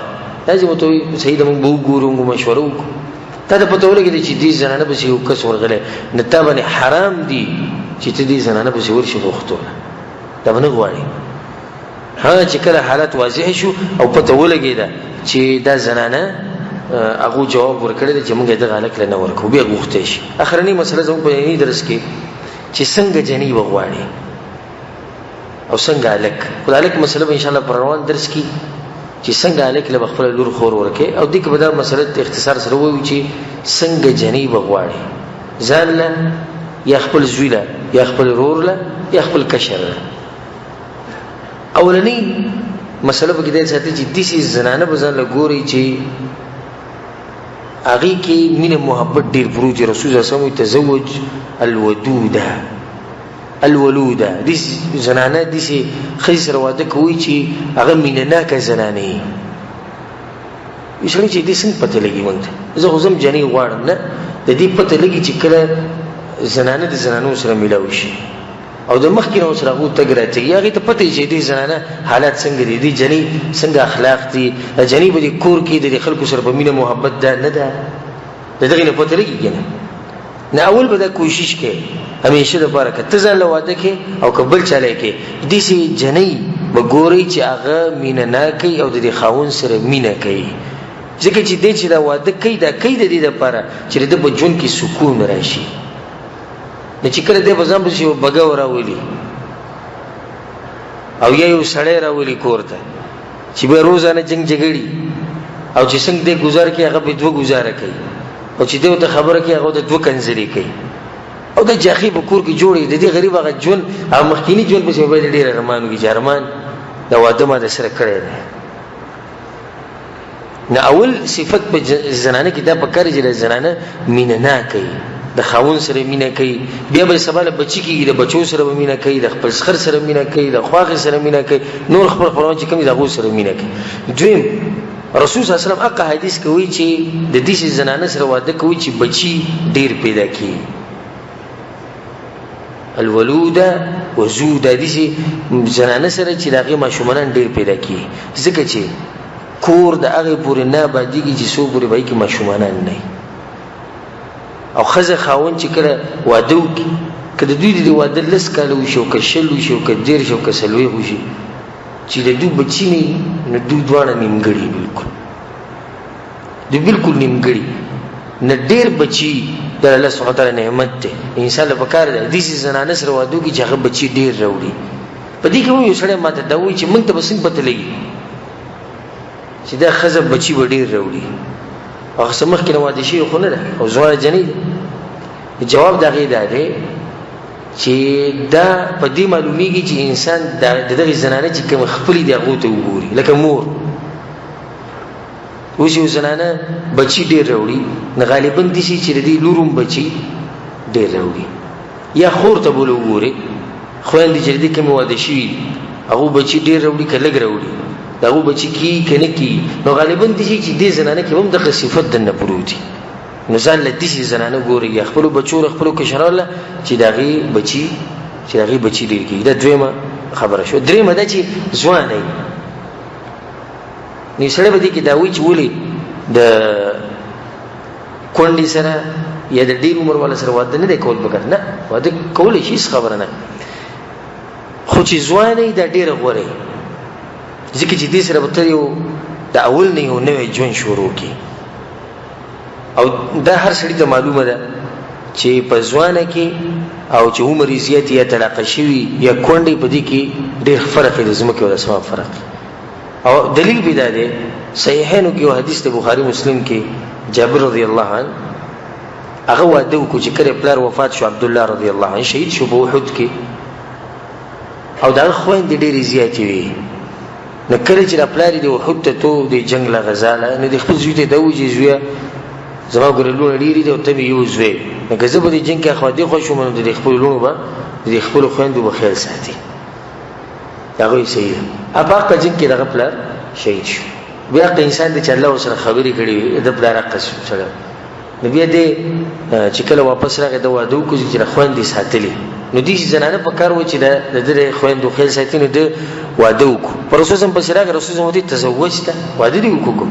لازم ته وي صحیح ده موږ به وګورو موږ مشوره وکړو تا ته پته ولګي چې دې زنانه پسې یو کس ورغلی نه تا باندې حرام دي چې ته دې زنانه پسې ورشي غوښتونه دا به نه غواړي چې کله حالت واضح شو او پته ولګېده چې دا زنانه هغه جواب ورکړی دی چې موږ دغه هلک له نه ورکوو بیا غوښتی شي اخرنۍ مسله زموږ په یعنی درس کې چې څنګه جنۍ وغواړي او څنګه هلک خو د هلک مسله به انشاءالله په روان درس کې چې څنګه هلک له به خپله لور خور ورکوي او دې کې به دا مسله اختصار سره ووایو چې څنګه جنۍ وغواړي ځان له یا خپل زوی له یا خپل ورور له یا خپل کشر له اولنۍ مسله به کې دا ساتي چې داسې زنانه به ځان له ګوري چې هغې کې مینه محبت ډېر پروت دی رسول صلی الله علیه وسلم تزوج الودوده الولوده داسې زنانه داسې ښځې سره واده کوي چې هغه مینه ناکه زنانه وي یو سړی چې دې څنګه پته لګي موږ ته زه خو ځم جنۍ غواړم نه د دې پته لګي چې کله زنانه د زنانو سره میلاو شي او د مخکې نه سره هغو تګ راتګي هغې ته پته چې دې زنانه حالات څنګه دي دې جنۍ څنګه اخلاق دي جنۍ به دې کور کې د خلکو سره په مینه محبت ده نه ده د دغې نه پته لګي که نه اول به دا کوشش کوي همیشه دپاره که ته ځان له واده کې او که بل چاله یې کې داسې جنۍ به ګورئ چې هغه مینه ناکوي او د دې خاوند سره مینه کوي ځکه چې دی چې دا واده کوي دا کوي د دې دپاره چې د ده په ژوند کې سکون راشي نه چې کله دی به ځان پسې یو بګو راولي او یا یو سړی راولي کور ته چې بیا روزانه جنګ جګړي او چې څنګه دی ګزار کوي هغه به دوه ګزاره کوي او چې دی ورته خبره کوي هغه ورته دوه کنځلې کوي او د جاخي په کور کې جوړي د دې غریب هغه ژوند هغه مخکینی ژوند پسې به ډېر ارمان وکړي چې ارمان دا واده ما د سره کړی دی نه اول صفت په زنانه کې دا پکار چې د زنانه مینه ناکه وي د خاوند سره مینه کوي بیا به سبا له بچي کېږي د بچو سره به مینه کوي د خپل خر سره مینه کوي د خواښې سره مینه کوي نور خپل خپلوان چې کوم دي د هغو سره مینه کوي دویم رسول صلی الله علیه وسلم هغه حدیث کې وایي چې د داسې زنانه سره واده کوي چې بچي ډېر پیدا کړي الولوده وزوده داسې زنانه سره چې د هغې ماشومانان ډېر پیدا کړي ځکه چې کور د هغې پورې نه ابادېږي چې څو پورې به هغې کې ماشومانان نه او ښځه خاوند چې کله واده وکړي که د دوی د واده 10 کاله وشي او که 20 وشي او که 30 او که 40 وشي چې د دوی بچي نه وي نو دوی دواړه نیمګړي بلکل دوی بلکل نیمګړي نه ډېر بچي د الله سبحانه وتعالی نعمت دی انسان له پکار دی داسې زنانه سره واده وکړي چې هغه بچي ډېر راوړي په دې کې هم یو سړی ماته دا وایي چې موږ ته به څنګه پته لګي چې دا ښځه بچي به ډېر راوړي هغه څه مخکې نه واده شوي خو نه ده او ځوانه جنۍ ده جواب د هغې دا دی چې دا په دې معلومیږي چې انسان د دغې زنانه چې کوم خپلې دي هغو ته وګوري لکه مور اوس یو زنانه بچي ډېر راوړي نه غالبا داسې چې د دې لور هم بچي ډېر راوړي یا خور ته بوله وګورئ خویندې چې د دې کومې واده شوي هغو بچي ډېر راوړي که لږ راوړي د هغو بچي کېږي که نه کېږي نو غالبا داسې چې دې زنانه کې هم دغه صفت دننه پروت وي نو ځان له دې زنانه ګوري یا خپل بچو خپل کشراله چې داغي بچي ډیر کیږي. دا دویمه خبره شو. دریمه دا چې ځوان دی نو سره به دي کې دا وی چې ولي د کونډې سره یا د ډیر عمر والا سره واده نه دی کول پکار نه، واده کول شي خبره نه، خو چې ځوان دی دا ډیر غوړي ځکه چې دې سره به تر یو د اول نه یو نوې ژوند شروع کی. او دا هر سړي ته معلومه ده چې په ځوانه کې او چې عمر زیات یا طلاق شوی یا کونډې په دې کې ډېر فرق دی، زموږ او اسمان فرق. او دلیل به دا دی صحیحینو کې حدیث د بخاری مسلم کې جابر رضی الله عنه هغه واده وکړو چې کله پلار وفات شو، عبد الله رضی الله عنه شهید شو په احد کې، او دا خويندې ډېرې زیاتې وي. نو کله چې پلار دې احد ته تو د جنگ لا غزاله نو د خپل زوی ته دوجې زوی زما ګورلونه ډېری دی او ته یو زوی نو که زه به د جنگ کې خو دې خوشم نو د خپل لونو به د خپل خويندو به خیال ساتي. دا غوي صحیح اپاکه جنگ کې دغه پلار شهید شو. بیا که انسان د چله سره خبرې کړي د پلار قسم سره نو بیا دې چې کله واپس راغی د واده کو چې خويندې ساتلې نو دې زنانه په کار و چې د دې خويندو خیال ساتي نو د واده وکړو. پر رسول الله پسې راغی، رسول الله دې تزوجت واده دې وکړو.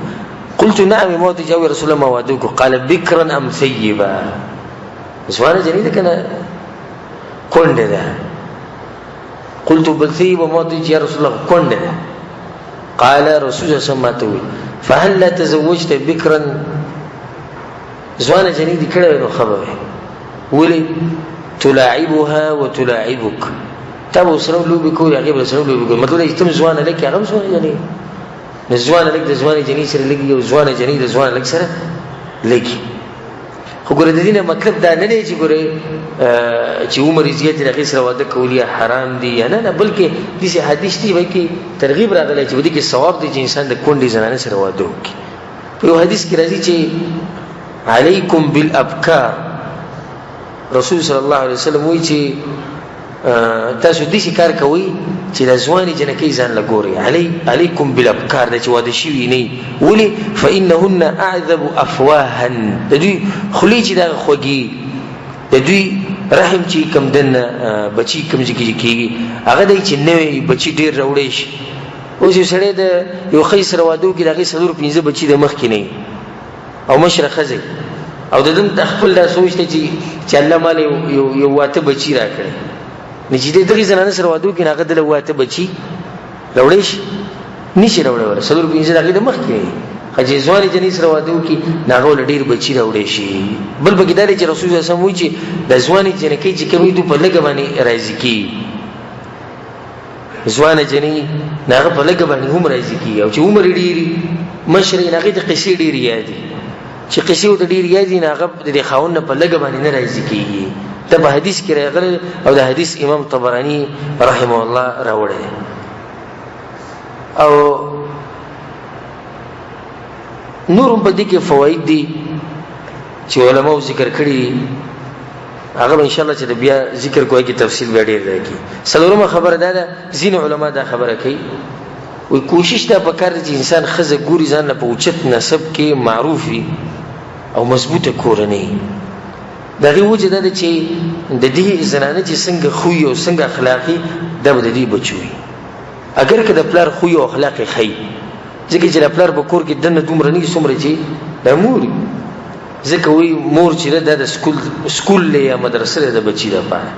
قلت نعم موت جاوي رسول الله ما واده وکړو. قال بكرا ام ثيبا، زوانه جنې ده کنه کونډه ده. قلت بل ثيبا موت يا رسول الله کونډه ده. قال رسول الله صلى الله عليه وسلم فهل لا تزوجت بكرا، زوانه جنې دې کړه نو خبره ولي تلاعبها وتلاعبك، تابو سره لوبي کوي هغه بل سره لوبي کوي، مطلب چې تم ځوانه لکه هغه ځوانه جنې نه ځوانه لکه د ځوانه جنې سره لګي او ځوانه جنې د ځوانه لکه سره لګي. خو ګوره د دې نه مطلب دا نه دی چې ګوره چې عمر زیات راغی سره واده کول یا حرام دي یا نه، بلکې دې حدیث دی وایي کې ترغیب راغلی چې دې کې ثواب دی چې انسان د کونډې زنانه سره واده وکړي. په یو حدیث کې راځي چې علیکم بالابکار، رسول صلی الله علیه وسلم وایي چې تاسو دې کار کوي چې د ځواني جنکې ځان لګوري. علیکم بالابکار د چې واده شوي نه ولي فانهن اعذب افواها، د دوی خلی چې دا خوږي د دوی رحم چې کم دنه بچی کم کیږي هغه دی چې نوې بچی ډیر راوړي شي. اوس یو سړی د یو خې سره واده کې دغه سلور 15 بچی د مخ کې نه او مشره خزي او د دې خپل دا سوچته چې الله مال یو واته بچی راکړي نجدي دغه زنانه سره واده کې هغه د واته بچی راوړي شي نشي راوړي سلور 15 دغه د مخ کې خځې ځواني جنې سره واده کې ناغه ډیر بچی راوړي شي. بل بګی داري چې رسول الله صلی الله علیه وسلم وایي چې د ځواني جنې کې چې کوي دوی په لګ باندې راځي کی ځوانه جنې ناغه په لګ باندې هم راځي کی او چې عمر ډیری مشري ناغه د قصې ډیری یادي چې قصې د ډیری یادي ناغه د خاون په لګ باندې نه راځي کیږي. ته په حدیث کې راغلی او د حدیث امام طبرانی رحمه الله راوړی. او نورم په دې کې فواید دي چې علماء ذکر کړي، هغه ان شاء الله چې بیا ذکر کوی کې تفصیل بیا ډیر راځي. څلورمه خبره ده ځین علما دا خبره کوي وي کوشش دا وکړي چې انسان خزه ګوري ځان په اوچت نسب کې معروفي او مضبوطه کورنۍ. دغه وجه ده چې د دې زنانه چې څنګه خوې او څنګه اخلاقی د بدلی بچوي. اگر که د پلار خوې او اخلاق خې ځکه چې د پلار په کور کې دنه دومره نه سمره چې د مور ځکه وي مور چې د سکول یا مدرسې د بچی د پاره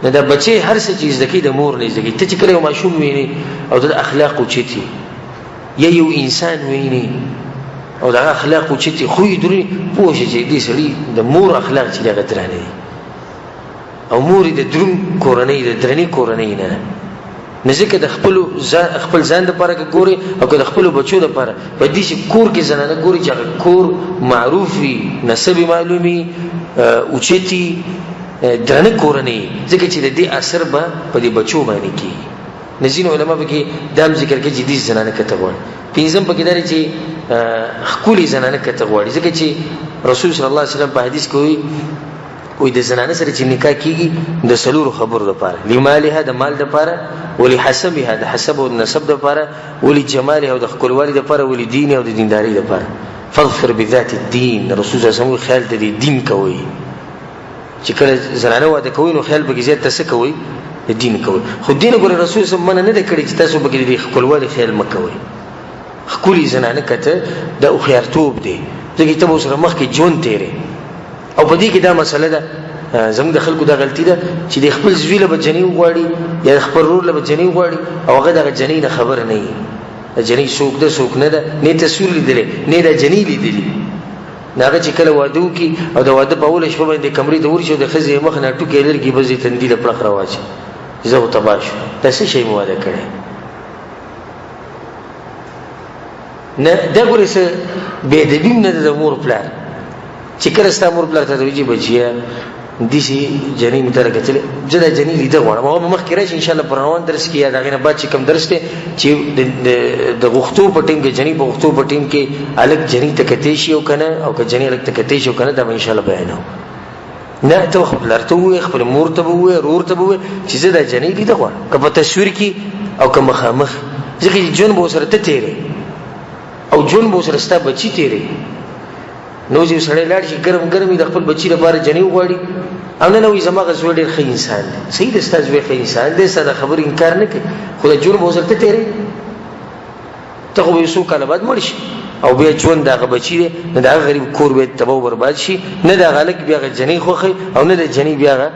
نه د بچي هر څه چیز دکی د مور نه ځکه ته چې کله ماشوم ویني او د اخلاق او چيتي یا یو انسان ویني او دا اخلاق او چيتي خو درې پوه شي چې دې سړي د مور اخلاق چې دغه درانه او مور د درم کورنۍ د درنې کورنۍ نه نزدیک د خپل ځان د پاره ګوري او د خپل بچو د پاره په دې چې کور کې زنانه ګوري چې کور معروفي نسب معلومي او چيتي درنه کورنۍ ځکه چې د دې اثر به په دې بچو باندې کې نزین علماء به کې دام ذکر کې جدي زنانه کتهوړ پینځم په کې داري چې خولي زنانه کتهوړ ځکه چې رسول صلی الله علیه وسلم په حدیث کې وي د زنانه سره چې نکاح کیږي د سلور خبر لپاره لمالها د مال لپاره ولي حسبها د حسب او نسب لپاره ولي جمالها او د خپلوالي لپاره ولي دین او د دینداري لپاره فاظفر بذات الدين. رسول الله صلی الله علیه وسلم خیال د دین کوي چې کله زنانه واده کوي نو خیال به زیات تاسو کوي د دین کوي. خو دین ګوره رسول الله من نه کړی چې تاسو به د خپلوالي خیال مکوي. خپلې زنانه کته د خيارتوب دی ځکه ته سره مخ کې جون تیرې او په دې کې دا مسله ده زموږ د خلکو دا غلطي ده چې د خپل زویله به جنې وغواړي یا خپل رور له به جنې وغواړي او هغه دغه جنې نه خبر نه وي. جنې څوک ده څوک نه ده، نه تصویر لیدلی نه د جنې لیدلی. هغه چې کله واده وکړي او د واده په اوله شپه باندې کمرې ته ورشي او د ښځې مخ نه ټوکې لرګي به زې تندي له پړخ راواچي زه خو تباه شو. دا څه شی مو واده کړی نه. دا ګورې څه بې ادبي هم نه ده د مور پلار چې کله ستا مور پلار ته وایي بچیه داسې جنې مې ته راکتلې زه دا جنې لیده غواړم. هغه به مخکې راشي انشاءالله پر روان درس کې یا د هغې نه بعد چې کوم درس دی چې د غوښتو په ټیم کې جنې په غوښتو په ټیم کې هلک جنې ته کتی شي او که نه او که جنې هلک ته کتی شي او که نه دا به انشاءالله بیانوم. نه ته خپل پلار ته ووایې خپل مور ته به ووایې رور ته به ووایې چې زه دا جنې لیده غواړم که په تصویر کې او که مخامخ ځکه چې ژوند به ورسره ته تېرې او ژوند به ورسره ستا بچي تېرې. نو چې سړی لاړ شي ګرم ګرم د خپل بچي لپاره جنې وغواړي او نه وایي زما زوی ډېر ښه انسان دی. صحیح دی ستا زوی ښه انسان دی ستا د خبرې انکار نه کوي خو د ژوند به ورسره ته تېرې ته خو به یو څو کاله بعد مړ شي او بیا ژوند د هغه بچي دی نه د هغه غریب کور بیا تباه و برباد شي نه د هغه هلک بیا هغه جنۍ خوښوي او نه د جنۍ بیا هغه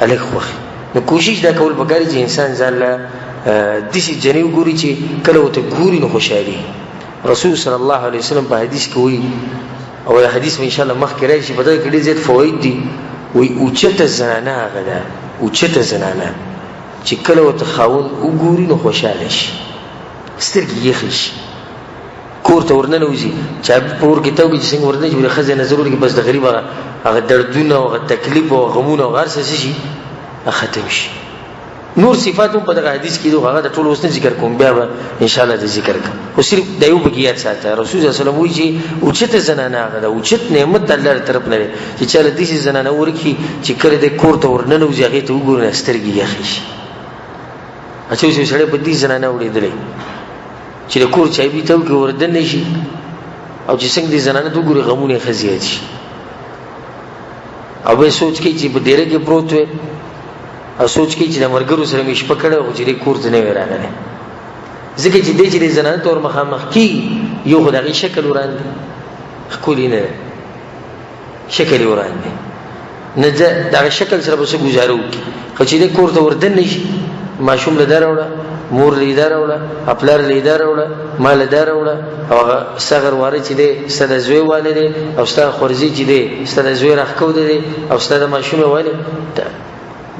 هلک خوښوي. نو کوشش دا کول پکار چې انسان ځان له داسې جنۍ وګوري چې کله ورته ګوري نو خوشحالي. رسول صلی الله علیه وسلم په حدیث کې وایي او دا حدیث به انشاءالله مخکې راشي په دغه کې ډېر زیات فواید دي. وایي اوچته زنانه هغه ده اوچته زنانه چې کله ورته خاوند وګوري نو خوشحاله شي سترګې یخې شي کور ته ورننوځي چابي په ور کې ته وکړي چې څنګه ورننه چې د ښځې نظر وکړي بس د غریب هغه دردونه او هغه تکلیف او غمونه او هر څه شي ختم شي. نور صفات هم په دغه حدیث کې دي هغه د ټولو اوس نه ذکر کوم بیا به انشاءالله د ذکر کوم خو صرف د یو پکې یاد ساته. رسول صلی الله علیه وسلم وایي چې اوچته زنانه هغه ده اوچت نعمت د الله له طرف نه دی چې چا له داسې زنانه ورکړي چې کله د کور ته ورننوځي هغې ته وګوري نه سترګې یخې شي. اچھا اوس یو سړی په دې زنانه وړېدلی چې د کور چایبي ته وکړي وردننه شي او چې څنګه دې زنانه ته وګوري غمونه یې ښه زیات شي او بیا سوچ کوي چې په ډېره کې پروت وی او سوچ کوي چې د ملګرو سره مې شپه کړې خو چې دې کور ته نه وی راغلی ځکه چې دی چې د زنانه ته ور مخامخ کېږي یو خو د هغې شکل وران دی ښکلي نه دی شکل یې وران دی نه د هغه شکل سره به څه ګزاره وکړي خو چې دې کور ته وردننه شي ماشوم له دا راوړه مور له دا راوړه پلار له دا راوړه ما له دا راوړه او هغه صغر واره چې دی ستا د زوی والی دی او ستا خورزي چې دی ستا د زوی راښکوده دی او ستا د ماشوم والی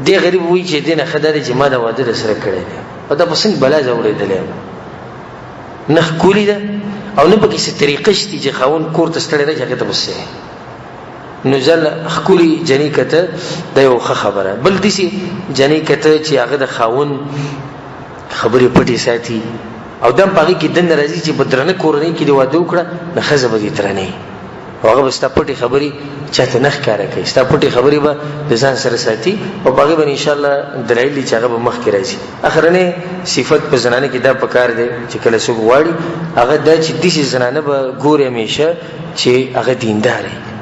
دې غریب وایي چې دې نه ښه دا دی چې ما د واده درسره کړی دی او دا په څنګه بلا ځوړېدلی نه ښکلي ده او نه پکې څه طریقه شته چې خاوند کور ته ستړی راشي هغې ته بس نو ځل ښکلي جنۍ کته دا یو ښه خبره. بل داسې جنۍ کته چې هغه د خاوند خبرې پټې ساتي او دا هم په هغې کې دننه راځي چې په درنه کورنۍ کې دې واده وکړه نه ښځه به دې درنه او هغه به ستا پټې خبرې چاته نه ښکاره کوي ستا پټې خبرې به د ځان سره ساتي او په هغې باندې انشاءالله دلایل دي چې هغه به مخکې راځي. اخرنی صفت په زنانه کې دا پکار دی چې کله څوک غواړي هغه دا چې داسې زنانه به ګوري همیشه چې هغه دینداره وي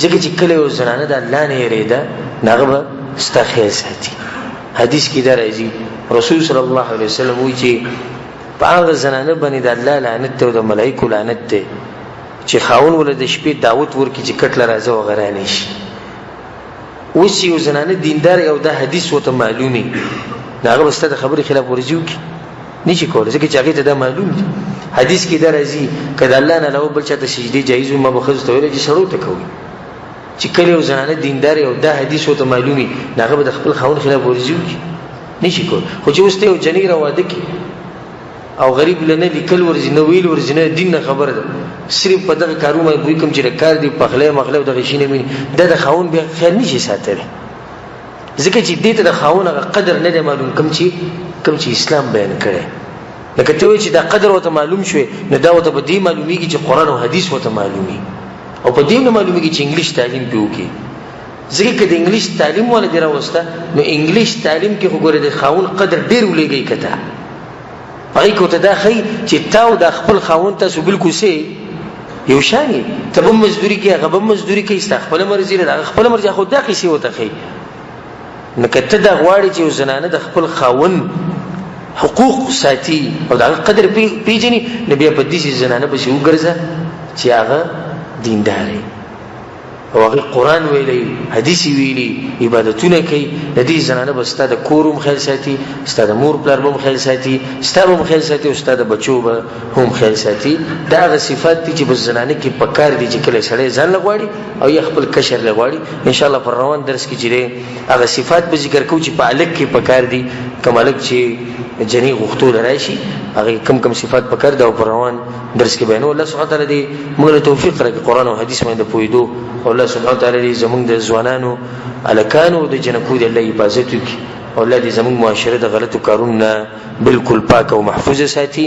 ځکه چې کله یو زنانه د الله نه یېرېده نو هغه به ستا خیال ساتي. حدیث کې دا راځي رسول صلی الله علیه وسلم وایي چې په هغه زنانه باندې د الله لعنت دی او د ملایکو لعنت دی چې خاوند ولې د شپې دعوت ورکړي چې کټ له راځه او غرانی شي. اوس چې یو زنانه دیندار او دا حدیث ورته معلومي نو هغه به ستا د خبرې خلاف ورزي وکړي نه شي کولی ځکه چې هغې ته دا معلوم دي. حدیث کې دا راځي که د الله نه علاوه بل چا ته سجدې جایز وي ما به ښځو ته ویلی چې سړو ته کوي چې کله یو زنانه دیندار او دا حدیث ورته معلومي نو هغه به د خپل خاوند خلاف ورزي وکړي نه شي کولی. خو چې اوس ته یو جنۍ راواده کړي او غریب له نه لیکل ورځي نه ویل ورځي نه دین نه خبره ده صرف په دغه کارونه بوی کوم چې کار دی پخلی مخلی او دغه شي نه ویني دا د خاوند بیا خیال نه شي ساتلی ځکه چې دې ته د خاوند هغه قدر نه دی معلوم کوم چې اسلام بیان کړی. لکه ته وایې چې دا قدر ورته معلوم شوی نو دا ورته په دې معلومیږي چې قرآن او حدیث ورته معلومي او په دې نه معلومیږي چې انګلیش تعلیم پې وکړي ځکه که د انګلیش تعلیم والا دې راوسته نو انګلیش تعلیم کې خو ګوره د خاوند قدر ډېر ولېږئ که ته هغې کې ورته دا ښایي چې تا او دا خپل خاوند تاسو بالکل څه یو شانی ته به مزدوري کې هغه به مزدوري کوي ستا خپل مرزي ده خپل مرزي خو دا قصې وته کوي نو کته دا غواړي چې زنانه د خپل خاون حقوق ساتي او دا قدر پیژني نبي په دې زنانه به شي وګرځه چې هغه دینداري او هغه قران ویلي حدیث ویلي عبادتونه کوي د دې زنانه به ستاسو د کوروم خیال ساتي ستاسو د مور پلار به خیال ساتي ستاسو به خیال ساتي او ستاسو د بچو به هم خیال ساتي دا هغه صفات دي چې په زنانه کې پکار دي چې کله سړی ځان لغواړي او یا خپل کشر لغواړي ان شاء الله پر روان درس کې چې هغه صفات به ذکر کوو چې په الګ کې پکار دي کمالک چې جنې غختول راشي هغه کم صفات پکار دا او پر روان درس کې بیانو الله سبحانه تعالی دې موږ له توفیق راکړي قران او حدیث باندې پویدو او الله سبحانه تعالی دې زموږ د ځوانانو الکانو د جنکو د الله حفاظت وکړي او الله دې زموږ معاشره د غلطو کارونو بالکل پاک او محفوظ ساتي